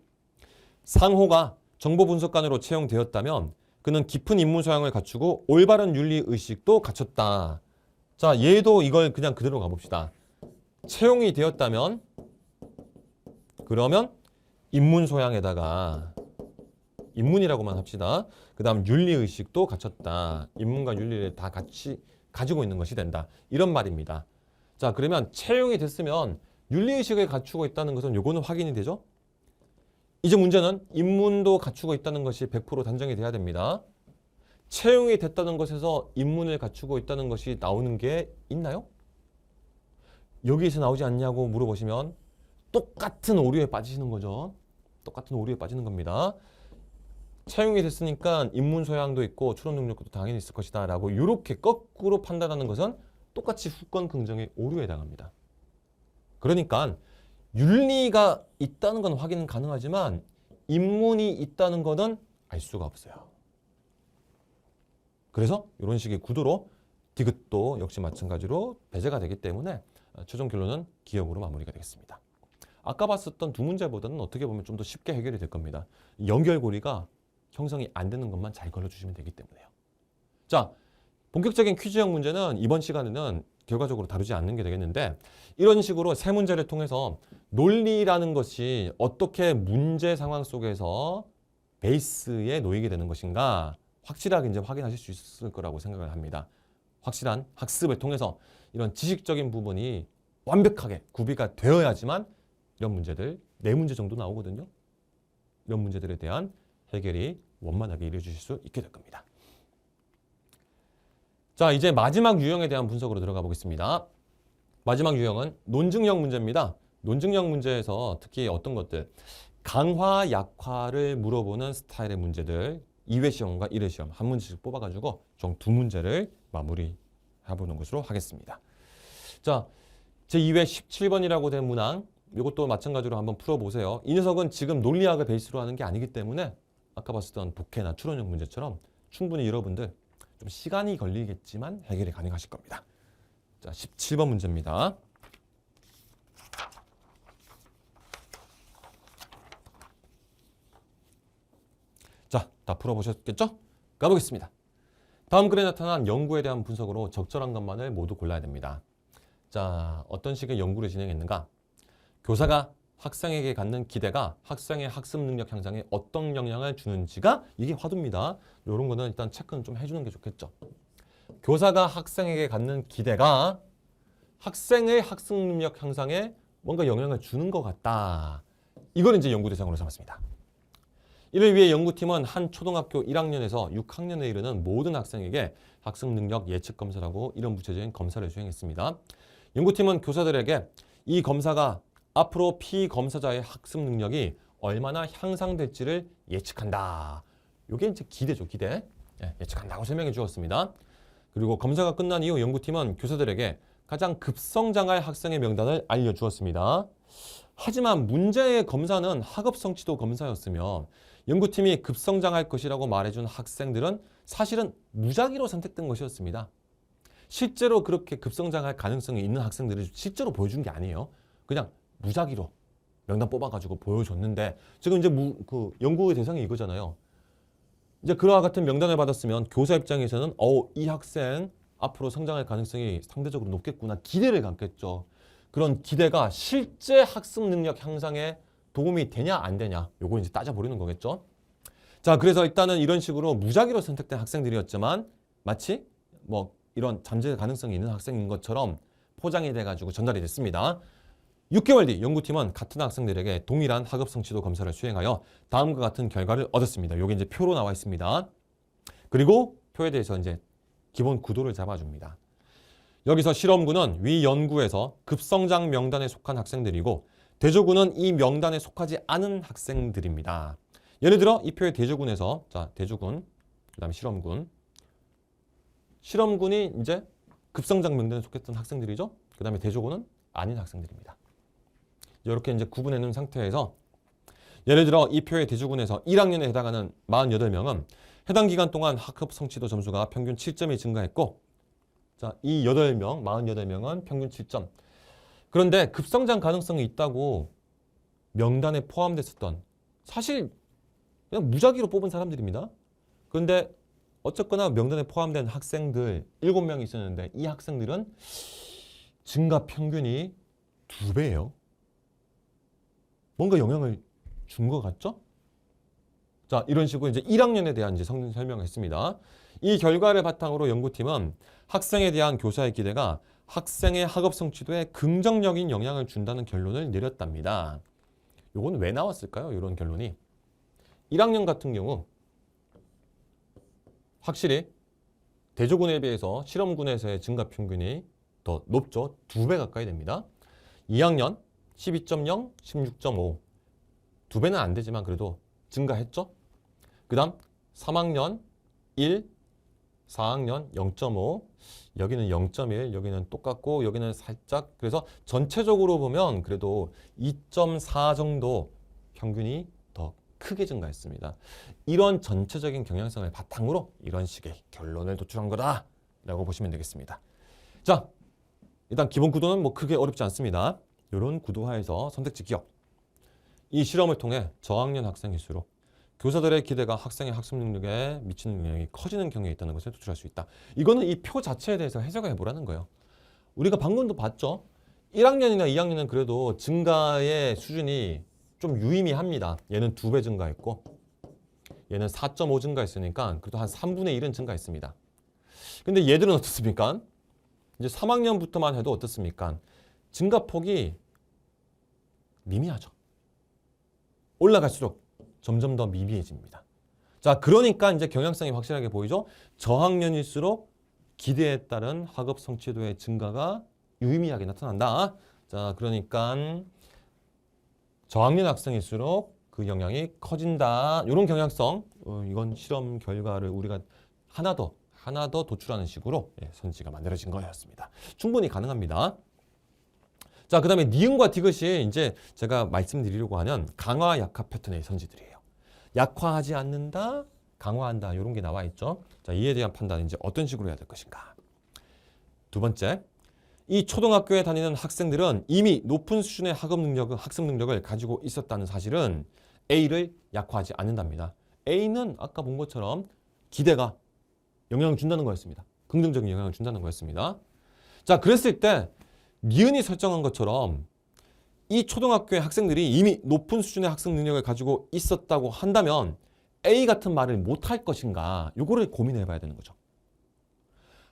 상호가 정보 분석관으로 채용되었다면 그는 깊은 입문 소양을 갖추고 올바른 윤리의식도 갖췄다. 자, 얘도 이걸 그냥 그대로 가봅시다. 채용이 되었다면 그러면 입문 소양에다가 입문이라고만 합시다. 그 다음 윤리의식도 갖췄다. 입문과 윤리를 다 같이 가지고 있는 것이 된다. 이런 말입니다. 자, 그러면 채용이 됐으면 윤리의식을 갖추고 있다는 것은 요거는 확인이 되죠? 이제 문제는 입문도 갖추고 있다는 것이 100% 단정이 돼야 됩니다. 채용이 됐다는 것에서 입문을 갖추고 있다는 것이 나오는 게 있나요? 여기에서 나오지 않냐고 물어보시면 똑같은 오류에 빠지시는 거죠. 똑같은 오류에 빠지는 겁니다. 채용이 됐으니까 입문 소양도 있고 추론 능력도 당연히 있을 것이다 라고 이렇게 거꾸로 판단하는 것은 똑같이 후권 긍정의 오류에 해당합니다. 그러니까 윤리가 있다는 건 확인은 가능하지만 입문이 있다는 것은 알 수가 없어요. 그래서 이런 식의 구도로 디귿도 역시 마찬가지로 배제가 되기 때문에 최종 결론은 기억으로 마무리가 되겠습니다. 아까 봤었던 두 문제보다는 어떻게 보면 좀 더 쉽게 해결이 될 겁니다. 연결고리가 형성이 안 되는 것만 잘 걸러주시면 되기 때문에요. 자, 본격적인 퀴즈형 문제는 이번 시간에는 결과적으로 다루지 않는 게 되겠는데 이런 식으로 세 문제를 통해서 논리라는 것이 어떻게 문제 상황 속에서 베이스에 놓이게 되는 것인가 확실하게 이제 확인하실 수 있을 거라고 생각을 합니다. 확실한 학습을 통해서 이런 지식적인 부분이 완벽하게 구비가 되어야지만 이런 문제들 4문제 정도 나오거든요. 이런 문제들에 대한 해결이 원만하게 이루어지실 수 있게 될 겁니다. 자, 이제 마지막 유형에 대한 분석으로 들어가 보겠습니다. 마지막 유형은 논증형 문제입니다. 논증형 문제에서 특히 어떤 것들, 강화, 약화를 물어보는 스타일의 문제들 2회 시험과 1회 시험 한 문제씩 뽑아가지고 총 2문제를 마무리해보는 것으로 하겠습니다. 자, 제2회 17번이라고 된 문항 이것도 마찬가지로 한번 풀어보세요. 이 녀석은 지금 논리학을 베이스로 하는 게 아니기 때문에 아까 봤었던 독해나 추론형 문제처럼 충분히 여러분들 좀 시간이 걸리겠지만 해결이 가능하실 겁니다. 자, 17번 문제입니다. 자, 다 풀어보셨겠죠? 가보겠습니다. 다음 글에 나타난 연구에 대한 분석으로 적절한 것만을 모두 골라야 됩니다. 자, 어떤 식의 연구를 진행했는가? 교사가 학생에게 갖는 기대가 학생의 학습 능력 향상에 어떤 영향을 주는지가 이게 화두입니다. 이런 거는 일단 체크는 좀 해주는 게 좋겠죠. 교사가 학생에게 갖는 기대가 학생의 학습 능력 향상에 뭔가 영향을 주는 것 같다. 이걸 이제 연구 대상으로 삼았습니다. 이를 위해 연구팀은 한 초등학교 1학년에서 6학년에 이르는 모든 학생에게 학습 능력 예측 검사라고 이런 구체적인 검사를 수행했습니다. 연구팀은 교사들에게 이 검사가 앞으로 피검사자의 학습 능력이 얼마나 향상될지를 예측한다. 이게 이제 기대죠, 기대. 예측한다고 설명해 주었습니다. 그리고 검사가 끝난 이후 연구팀은 교사들에게 가장 급성장할 학생의 명단을 알려주었습니다. 하지만 문제의 검사는 학업 성취도 검사였으며 연구팀이 급성장할 것이라고 말해준 학생들은 사실은 무작위로 선택된 것이었습니다. 실제로 그렇게 급성장할 가능성이 있는 학생들을 실제로 보여준 게 아니에요. 그냥 무작위로 명단 뽑아가지고 보여줬는데 지금 이제 연구의 대상이 이거잖아요. 이제 그와 같은 명단을 받았으면 교사 입장에서는 이 학생 앞으로 성장할 가능성이 상대적으로 높겠구나 기대를 갖겠죠. 그런 기대가 실제 학습 능력 향상에 도움이 되냐 안 되냐 요거 이제 따져보려는 거겠죠. 자, 그래서 일단은 이런 식으로 무작위로 선택된 학생들이었지만 마치 뭐 이런 잠재 가능성이 있는 학생인 것처럼 포장이 돼가지고 전달이 됐습니다. 6개월 뒤 연구팀은 같은 학생들에게 동일한 학업 성취도 검사를 수행하여 다음과 같은 결과를 얻었습니다. 요게 이제 표로 나와 있습니다. 그리고 표에 대해서 이제 기본 구도를 잡아줍니다. 여기서 실험군은 위 연구에서 급성장 명단에 속한 학생들이고 대조군은 이 명단에 속하지 않은 학생들입니다. 예를 들어 이 표의 대조군에서 자, 대조군, 그다음에 실험군이 이제 급성장 명단에 속했던 학생들이죠. 그다음에 대조군은 아닌 학생들입니다. 이렇게 이제 구분해 놓은 상태에서 예를 들어 이 표의 대조군에서 1학년에 해당하는 48명은 해당 기간 동안 학업 성취도 점수가 평균 7점이 증가했고 자, 이 48명은 평균 7점. 그런데 급성장 가능성이 있다고 명단에 포함됐었던 사실 그냥 무작위로 뽑은 사람들입니다. 그런데 어쨌거나 명단에 포함된 학생들 7명이 있었는데 이 학생들은 증가 평균이 2배예요. 뭔가 영향을 준 것 같죠? 자, 이런 식으로 이제 1학년에 대한 이제 설명을 했습니다. 이 결과를 바탕으로 연구팀은 학생에 대한 교사의 기대가 학생의 학업 성취도에 긍정적인 영향을 준다는 결론을 내렸답니다. 이건 왜 나왔을까요? 이런 결론이. 1학년 같은 경우 확실히 대조군에 비해서 실험군에서의 증가 평균이 더 높죠. 2배 가까이 됩니다. 2학년 12.0, 16.5. 2배는 안 되지만 그래도 증가했죠. 그 다음 3학년 1, 4학년 0.5, 여기는 0.1, 여기는 똑같고 여기는 살짝 그래서 전체적으로 보면 그래도 2.4 정도 평균이 더 크게 증가했습니다. 이런 전체적인 경향성을 바탕으로 이런 식의 결론을 도출한 거다라고 보시면 되겠습니다. 자, 일단 기본 구도는 뭐 크게 어렵지 않습니다. 이런 구도하에서 선택지 기억. 이 실험을 통해 저학년 학생일수록 교사들의 기대가 학생의 학습 능력에 미치는 영향이 커지는 경우에 있다는 것을 도출할 수 있다. 이거는 이 표 자체에 대해서 해석을 해보라는 거예요. 우리가 방금도 봤죠. 1학년이나 2학년은 그래도 증가의 수준이 좀 유의미합니다. 얘는 2배 증가했고 얘는 4.5 증가했으니까 그래도 한 3분의 1은 증가했습니다. 근데 얘들은 어떻습니까? 이제 3학년부터만 해도 어떻습니까? 증가폭이 미미하죠. 올라갈수록 점점 더 미미해집니다. 자, 그러니까 이제 경향성이 확실하게 보이죠. 저학년일수록 기대에 따른 학업 성취도의 증가가 유의미하게 나타난다. 자, 그러니까 저학년 학생일수록 그 영향이 커진다. 이런 경향성, 이건 실험 결과를 우리가 하나 더 도출하는 식으로 선지가 만들어진 거였습니다. 충분히 가능합니다. 자, 그 다음에 니은과 디귿이 이제 제가 말씀드리려고 하는 강화 약화 패턴의 선지들이에요. 약화하지 않는다, 강화한다 이런 게 나와 있죠. 자, 이에 대한 판단은 이제 어떤 식으로 해야 될 것인가. 두 번째, 이 초등학교에 다니는 학생들은 이미 높은 수준의 학습 능력을 가지고 있었다는 사실은 A를 약화하지 않는답니다. A는 아까 본 것처럼 기대가 영향을 준다는 거였습니다. 긍정적인 영향을 준다는 거였습니다. 자, 그랬을 때 니은이 설정한 것처럼 이 초등학교의 학생들이 이미 높은 수준의 학습 능력을 가지고 있었다고 한다면 A 같은 말을 못할 것인가, 요거를 고민해 봐야 되는 거죠.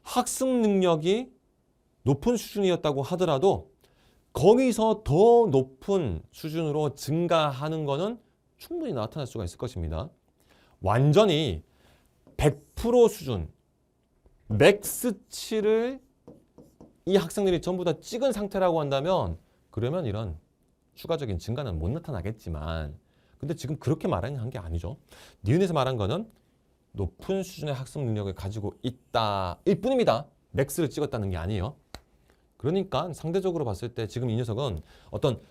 학습 능력이 높은 수준이었다고 하더라도 거기서 더 높은 수준으로 증가하는 거는 충분히 나타날 수가 있을 것입니다. 완전히 100% 수준, 맥스치를 이 학생들이 전부 다 찍은 상태라고 한다면 그러면 이런 추가적인 증가는 못 나타나겠지만, 근데 지금 그렇게 말한 게 아니죠. 니은에서 말한 거는 높은 수준의 학습 능력을 가지고 있다 일 뿐입니다. 맥스를 찍었다는 게 아니에요. 그러니까 상대적으로 봤을 때 지금 이 녀석은 어떤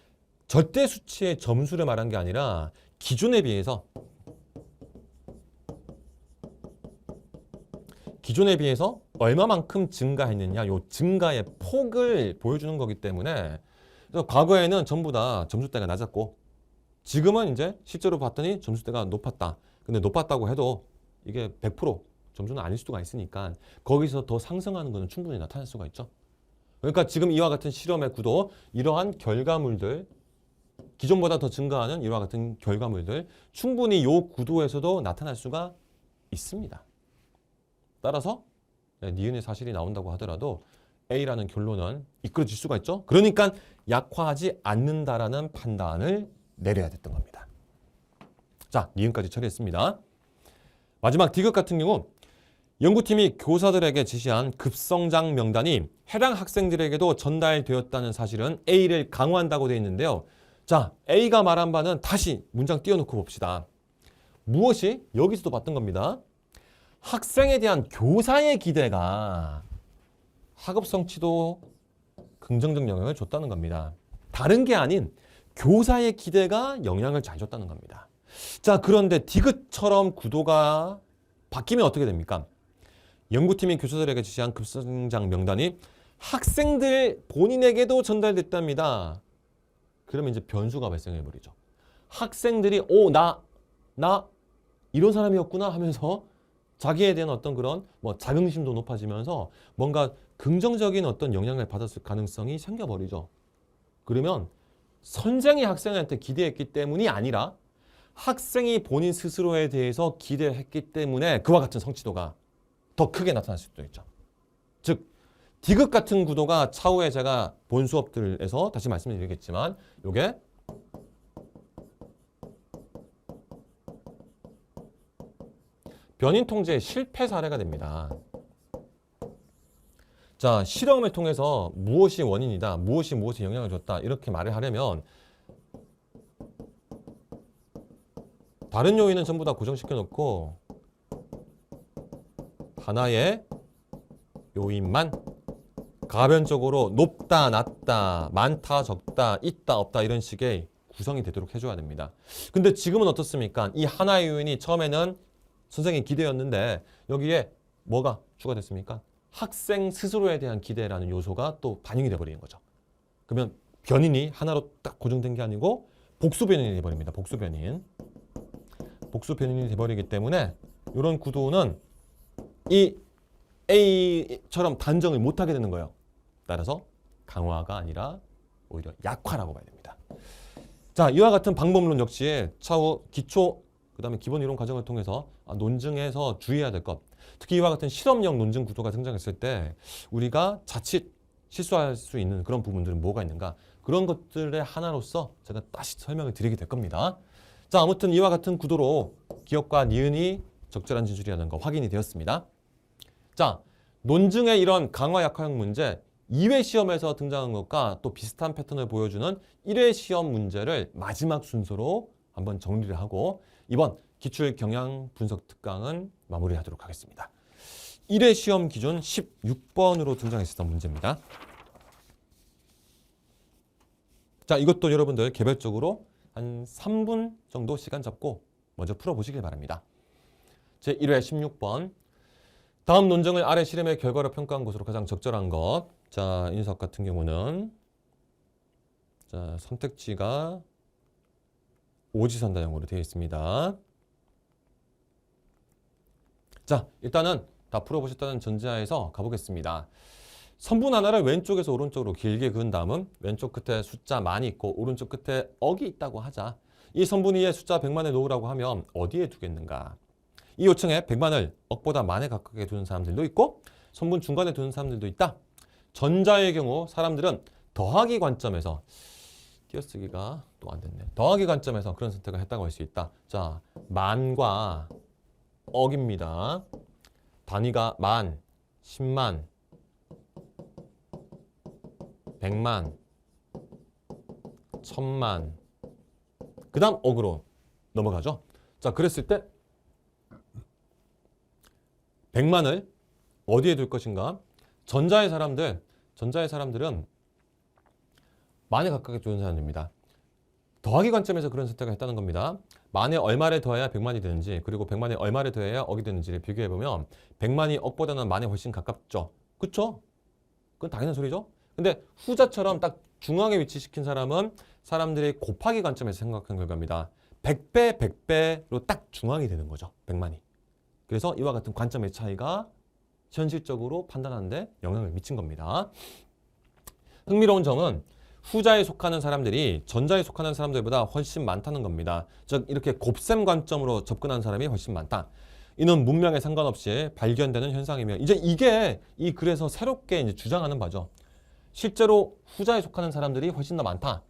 절대 수치의 점수를 말한 게 아니라 기존에 비해서 얼마만큼 증가했느냐, 요 증가의 폭을 보여주는 거기 때문에, 그래서 과거에는 전부 다 점수대가 낮았고 지금은 이제 실제로 봤더니 점수대가 높았다. 근데 높았다고 해도 이게 100% 점수는 아닐 수가 있으니까 거기서 더 상승하는 것은 충분히 나타날 수가 있죠. 그러니까 지금 이와 같은 실험의 구도, 이러한 결과물들, 기존보다 더 증가하는 이와 같은 결과물들 충분히 이 구도에서도 나타날 수가 있습니다. 따라서 니은의 사실이 나온다고 하더라도 A라는 결론은 이끌어질 수가 있죠. 그러니까 약화하지 않는다라는 판단을 내려야 됐던 겁니다. 자, 니은까지 처리했습니다. 마지막 디귿 같은 경우 연구팀이 교사들에게 제시한 급성장 명단이 해당 학생들에게도 전달되었다는 사실은 A를 강화한다고 되어 있는데요. 자, A가 말한 바는 다시 문장 띄워놓고 봅시다. 무엇이? 여기서도 봤던 겁니다. 학생에 대한 교사의 기대가 학업 성취도 긍정적 영향을 줬다는 겁니다. 다른 게 아닌 교사의 기대가 영향을 잘 줬다는 겁니다. 자, 그런데 디귿처럼 구도가 바뀌면 어떻게 됩니까? 연구팀이 교사들에게 제시한 급성장 명단이 학생들 본인에게도 전달됐답니다. 그러면 이제 변수가 발생해버리죠. 학생들이 나 이런 사람이었구나 하면서 자기에 대한 어떤 그런 자긍심도 높아지면서 뭔가 긍정적인 어떤 영향을 받았을 가능성이 생겨버리죠. 그러면 선생이 학생한테 기대했기 때문이 아니라 학생이 본인 스스로에 대해서 기대했기 때문에 그와 같은 성취도가 더 크게 나타날 수도 있죠. 즉 디귿 같은 구도가 차후에 제가 본 수업들에서 다시 말씀을 드리겠지만 이게 변인 통제의 실패 사례가 됩니다. 자, 실험을 통해서 무엇이 원인이다, 무엇이 무엇에 영향을 줬다 이렇게 말을 하려면 다른 요인은 전부 다 고정시켜 놓고 하나의 요인만 가변적으로 높다, 낮다, 많다, 적다, 있다, 없다 이런 식의 구성이 되도록 해줘야 됩니다. 근데 지금은 어떻습니까? 이 하나의 요인이 처음에는 선생님 기대였는데 여기에 뭐가 추가됐습니까? 학생 스스로에 대한 기대라는 요소가 또 반영이 돼버리는 거죠. 그러면 변인이 하나로 딱 고정된 게 아니고 복수 변인이 돼버립니다. 복수 변인. 복수 변인이 돼버리기 때문에 이런 구도는 이 A처럼 단정을 못하게 되는 거예요. 따라서 강화가 아니라 오히려 약화라고 봐야 됩니다. 자, 이와 같은 방법론 역시 차후 기초 그다음에 기본 이론 과정을 통해서 논증에서 주의해야 될 것, 특히 이와 같은 실험형 논증 구도가 등장했을 때 우리가 자칫 실수할 수 있는 그런 부분들은 뭐가 있는가, 그런 것들의 하나로서 제가 다시 설명을 드리게 될 겁니다. 자, 아무튼 이와 같은 구도로 기억과 니은이 적절한 진술이라는 거 확인이 되었습니다. 자, 논증의 이런 강화 약화형 문제 2회 시험에서 등장한 것과 또 비슷한 패턴을 보여주는 1회 시험 문제를 마지막 순서로 한번 정리를 하고 이번 기출 경향 분석 특강은 마무리하도록 하겠습니다. 1회 시험 기준 16번으로 등장했었던 문제입니다. 자, 이것도 여러분들 개별적으로 한 3분 정도 시간 잡고 먼저 풀어보시길 바랍니다. 제1회 16번. 다음 논증을 아래 실험의 결과로 평가한 것으로 가장 적절한 것. 자, 이 녀석 같은 경우는 자, 선택지가 오지선다형으로 되어 있습니다. 자, 일단은 다 풀어보셨다는 전제하에서 가보겠습니다. 선분 하나를 왼쪽에서 오른쪽으로 길게 그은 다음은 왼쪽 끝에 숫자 만이 있고 오른쪽 끝에 억이 있다고 하자. 이 선분 위에 숫자 100만을 놓으라고 하면 어디에 두겠는가? 이 요청에 100만을 억보다 만에 가깝게 두는 사람들도 있고 선분 중간에 두는 사람들도 있다. 전자의 경우 사람들은 더하기 관점에서 띄어쓰기가 또 안 됐네. 더하기 관점에서 그런 선택을 했다고 할 수 있다. 자, 만과 억입니다. 단위가 만, 10만, 100만, 1000만, 그 다음 억으로 넘어가죠. 자, 그랬을 때 100만을 어디에 둘 것인가? 전자의 사람들은 만에 가깝게 두는 사람입니다. 더하기 관점에서 그런 선택을 했다는 겁니다. 만에 얼마를 더해야 100만이 되는지 그리고 100만에 얼마를 더해야 억이 되는지를 비교해보면 100만이 억보다는 만에 훨씬 가깝죠. 그쵸? 그건 당연한 소리죠. 근데 후자처럼 딱 중앙에 위치시킨 사람은 사람들이 곱하기 관점에서 생각한 결과입니다. 100배, 100배로 딱 중앙이 되는 거죠. 100만이. 그래서 이와 같은 관점의 차이가 현실적으로 판단하는데 영향을 미친 겁니다. 흥미로운 점은 후자에 속하는 사람들이 전자에 속하는 사람들보다 훨씬 많다는 겁니다. 즉 이렇게 곱셈 관점으로 접근한 사람이 훨씬 많다. 이는 문명에 상관없이 발견되는 현상이며 이제 이게 이 글에서 새롭게 이제 주장하는 바죠. 실제로 후자에 속하는 사람들이 훨씬 더 많다.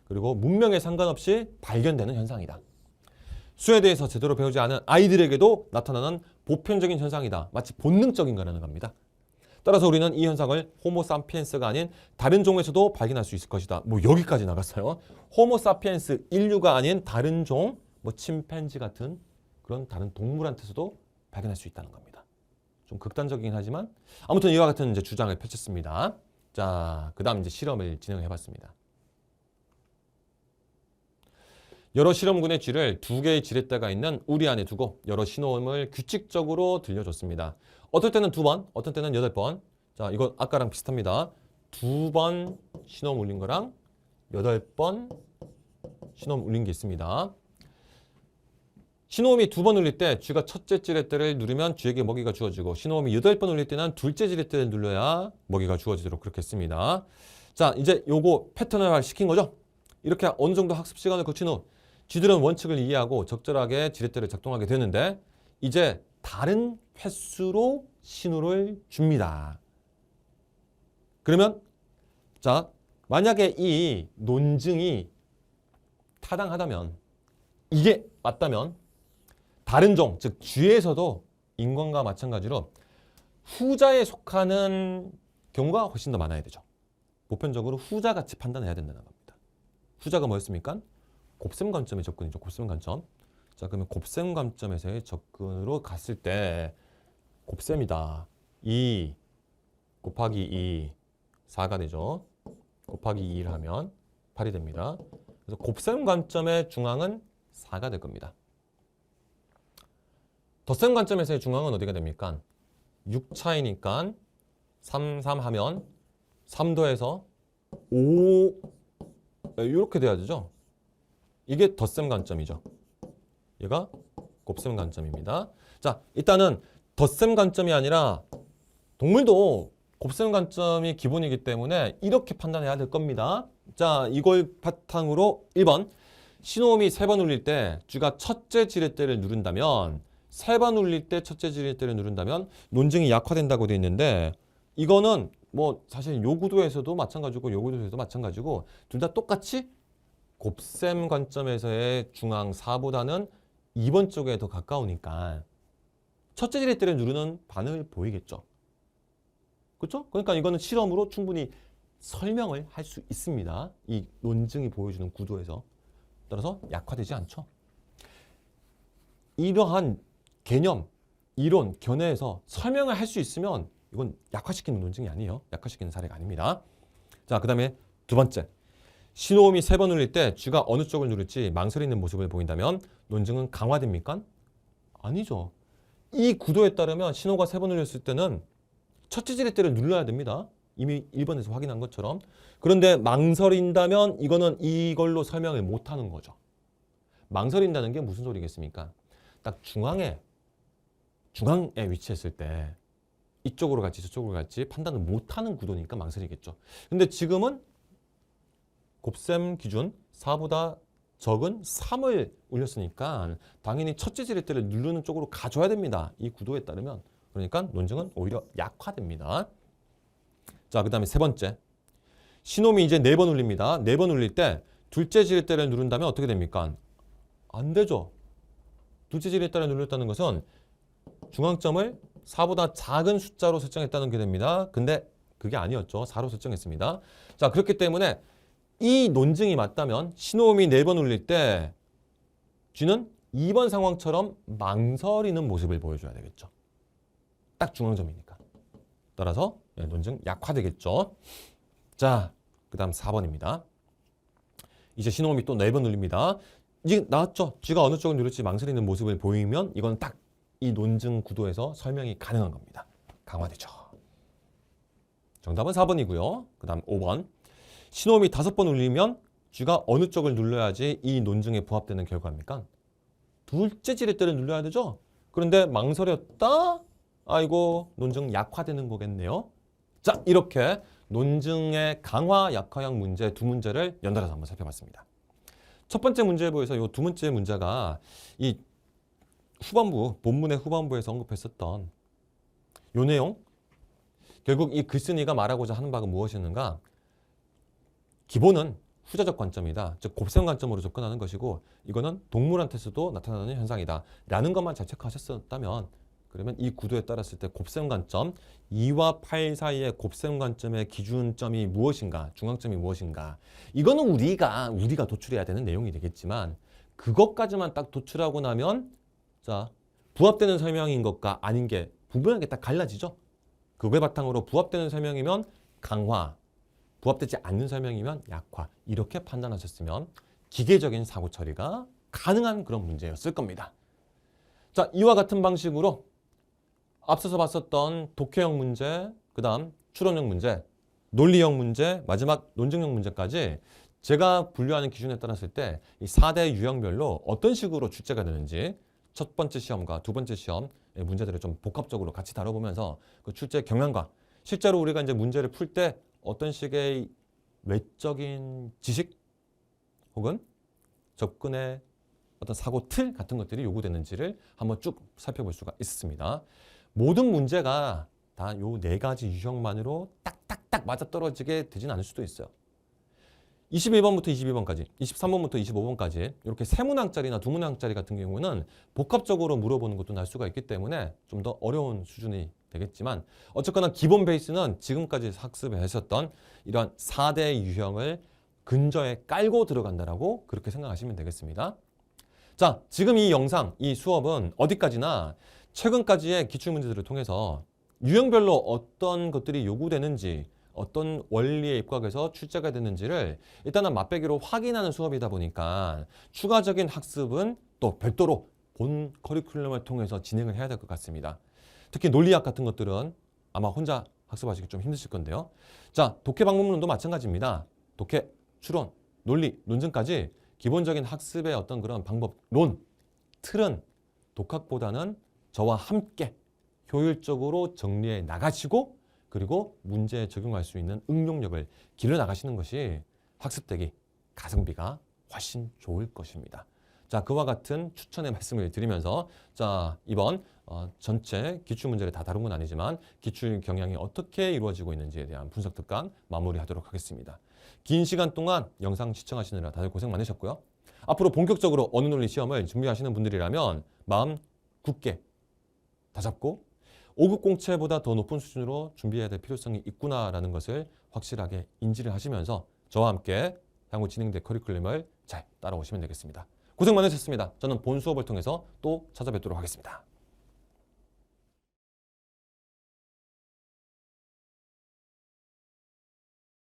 그리고 문명에 상관없이 발견되는 현상이다. 수에 대해서 제대로 배우지 않은 아이들에게도 나타나는 보편적인 현상이다. 마치 본능적인 거라는 겁니다. 따라서 우리는 이 현상을 호모사피엔스가 아닌 다른 종에서도 발견할 수 있을 것이다. 뭐 여기까지 나갔어요. 호모사피엔스, 인류가 아닌 다른 종, 뭐 침팬지 같은 그런 다른 동물한테서도 발견할 수 있다는 겁니다. 좀 극단적이긴 하지만 아무튼 이와 같은 이제 주장을 펼쳤습니다. 자, 그다음 이제 실험을 진행해 봤습니다. 여러 실험군의 쥐를 2개의 지렛대가 있는 우리 안에 두고 여러 신호음을 규칙적으로 들려줬습니다. 어떨 때는 2번, 어떨 때는 8번. 자, 이건 아까랑 비슷합니다. 2번 신호음 울린 거랑 8번 신호음 울린 게 있습니다. 신호음이 2번 울릴 때 쥐가 첫째 지렛대를 누르면 쥐에게 먹이가 주어지고 신호음이 8번 울릴 때는 둘째 지렛대를 눌러야 먹이가 주어지도록 그렇게 했습니다. 자, 이제 요거 패턴을 시킨 거죠. 이렇게 어느 정도 학습 시간을 거친 후 쥐들은 원칙을 이해하고 적절하게 지렛대를 작동하게 되는데 이제 다른 횟수로 신호를 줍니다. 그러면 자, 만약에 이 논증이 타당하다면 이게 맞다면 다른 종, 즉 쥐에서도 인간과 마찬가지로 후자에 속하는 경우가 훨씬 더 많아야 되죠. 보편적으로 후자같이 판단해야 된다는 겁니다. 후자가 뭐였습니까? 곱셈 관점의 접근이죠. 곱셈 관점. 자, 그러면 곱셈 관점에서의 접근으로 갔을 때 곱셈이다. 2 곱하기 2, 4가 되죠. 곱하기 2를 하면 8이 됩니다. 그래서 곱셈 관점의 중앙은 4가 될 겁니다. 덧셈 관점에서의 중앙은 어디가 됩니까? 6 차이니까 3, 3 하면 3 더해서 5 이렇게 돼야 되죠. 이게 덧셈 관점이죠. 얘가 곱셈 관점입니다. 자, 일단은 덧셈 관점이 아니라 동물도 곱셈 관점이 기본이기 때문에 이렇게 판단해야 될 겁니다. 자, 이걸 바탕으로 1번 신호음이 3번 울릴 때 쥐가 첫째 지렛대를 누른다면 3번 울릴 때 첫째 지렛대를 누른다면 논증이 약화된다고 되어 있는데 이거는 뭐 사실 요구도에서도 마찬가지고 요구도에서도 마찬가지고 둘 다 똑같이 곱셈 관점에서의 중앙 4보다는 2번 쪽에 더 가까우니까 첫째 지렛대를 누르는 반응을 보이겠죠. 그렇죠? 그러니까 이거는 실험으로 충분히 설명을 할 수 있습니다. 이 논증이 보여주는 구도에서. 따라서 약화되지 않죠. 이러한 개념, 이론, 견해에서 설명을 할 수 있으면 이건 약화시키는 논증이 아니에요. 약화시키는 사례가 아닙니다. 자, 그 다음에 두 번째. 신호음이 3번 울릴 때 쥐가 어느 쪽을 누를지 망설이는 모습을 보인다면 논증은 강화됩니까? 아니죠. 이 구도에 따르면 신호가 3번 울렸을 때는 첫째 지렛대를 눌러야 됩니다. 이미 1번에서 확인한 것처럼. 그런데 망설인다면 이거는 이걸로 설명을 못하는 거죠. 망설인다는 게 무슨 소리겠습니까? 딱 중앙에 위치했을 때 이쪽으로 갈지 저쪽으로 갈지 판단을 못하는 구도니까 망설이겠죠. 근데 지금은 곱셈 기준 4보다 적은 3을 울렸으니까 당연히 첫째 지렛대를 누르는 쪽으로 가줘야 됩니다. 이 구도에 따르면. 그러니까 논증은 오히려 약화됩니다. 자, 그 다음에 세 번째. 신호음이 이제 4번 울립니다. 4번 울릴 때 둘째 지렛대를 누른다면 어떻게 됩니까? 안 되죠. 둘째 지렛대를 눌렀다는 것은 중앙점을 4보다 작은 숫자로 설정했다는 게 됩니다. 근데 그게 아니었죠. 4로 설정했습니다. 자, 그렇기 때문에 이 논증이 맞다면 신호음이 4번 울릴 때 쥐는 2번 상황처럼 망설이는 모습을 보여줘야 되겠죠. 딱 중앙점이니까. 따라서 논증 약화되겠죠. 자, 그 다음 4번입니다. 이제 신호음이 또 4번 울립니다. 이제 나왔죠. 쥐가 어느 쪽을 누를지 망설이는 모습을 보이면 이건 딱 이 논증 구도에서 설명이 가능한 겁니다. 강화되죠. 정답은 4번이고요. 그 다음 5번. 신호음이 5번 울리면 쥐가 어느 쪽을 눌러야지 이 논증에 부합되는 결과입니까? 둘째 지렛대를 눌러야 되죠. 그런데 망설였다? 아이고, 논증 약화되는 거겠네요. 자, 이렇게 논증의 강화, 약화형 문제 두 문제를 연달아서 한번 살펴봤습니다. 첫 번째 문제에 보여서 이 두 번째 문제가 이 후반부, 본문의 후반부에서 언급했었던 이 내용, 결국 이 글쓴이가 말하고자 하는 바가 무엇이었는가? 기본은 후자적 관점이다. 즉 곱셈 관점으로 접근하는 것이고 이거는 동물한테서도 나타나는 현상이다. 라는 것만 잘 체크하셨다면 그러면 이 구도에 따랐을 때 곱셈 관점, 2와 8 사이의 곱셈 관점의 기준점이 무엇인가, 중앙점이 무엇인가. 이거는 우리가 도출해야 되는 내용이 되겠지만 그것까지만 딱 도출하고 나면 자, 부합되는 설명인 것과 아닌 게 분명하게 딱 갈라지죠. 그걸 바탕으로 부합되는 설명이면 강화, 부합되지 않는 설명이면 약화. 이렇게 판단하셨으면 기계적인 사고 처리가 가능한 그런 문제였을 겁니다. 자, 이와 같은 방식으로 앞서서 봤었던 독해형 문제, 그 다음 추론형 문제, 논리형 문제, 마지막 논증형 문제까지 제가 분류하는 기준에 따랐을 때 이 4대 유형별로 어떤 식으로 출제가 되는지 첫 번째 시험과 두 번째 시험의 문제들을 좀 복합적으로 같이 다뤄보면서 그 출제 경향과 실제로 우리가 이제 문제를 풀 때 어떤 식의 외적인 지식 혹은 접근의 어떤 사고 틀 같은 것들이 요구되는지를 한번 쭉 살펴볼 수가 있습니다. 모든 문제가 다 요 4가지 유형만으로 딱딱딱 맞아떨어지게 되진 않을 수도 있어요. 21번부터 22번까지, 23번부터 25번까지 이렇게 3문항짜리나 2문항짜리 같은 경우는 복합적으로 물어보는 것도 날 수가 있기 때문에 좀 더 어려운 수준이 되겠지만 어쨌거나 기본 베이스는 지금까지 학습했었던 이러한 4대 유형을 근저에 깔고 들어간다라고 그렇게 생각하시면 되겠습니다. 자, 지금 이 영상, 이 수업은 어디까지나 최근까지의 기출문제들을 통해서 유형별로 어떤 것들이 요구되는지 어떤 원리에 입각해서 출제가 되는지를 일단은 맛배기로 확인하는 수업이다 보니까 추가적인 학습은 또 별도로 본 커리큘럼을 통해서 진행을 해야 될 것 같습니다. 특히 논리학 같은 것들은 아마 혼자 학습하시기 좀 힘드실 건데요. 자, 독해 방법론도 마찬가지입니다. 독해, 추론, 논리, 논증까지 기본적인 학습의 어떤 그런 방법론, 틀은 독학보다는 저와 함께 효율적으로 정리해 나가시고 그리고 문제에 적용할 수 있는 응용력을 길러 나가시는 것이 학습되기 가성비가 훨씬 좋을 것입니다. 자, 그와 같은 추천의 말씀을 드리면서 자, 이번 전체 기출문제를 다 다룬 건 아니지만 기출 경향이 어떻게 이루어지고 있는지에 대한 분석 특강 마무리하도록 하겠습니다. 긴 시간 동안 영상 시청하시느라 다들 고생 많으셨고요. 앞으로 본격적으로 어느 논리 시험을 준비하시는 분들이라면 마음 굳게 다잡고 5급 공채보다 더 높은 수준으로 준비해야 될 필요성이 있구나라는 것을 확실하게 인지를 하시면서 저와 함께 향후 진행될 커리큘럼을 잘 따라오시면 되겠습니다. 고생 많으셨습니다. 저는 본 수업을 통해서 또 찾아뵙도록 하겠습니다.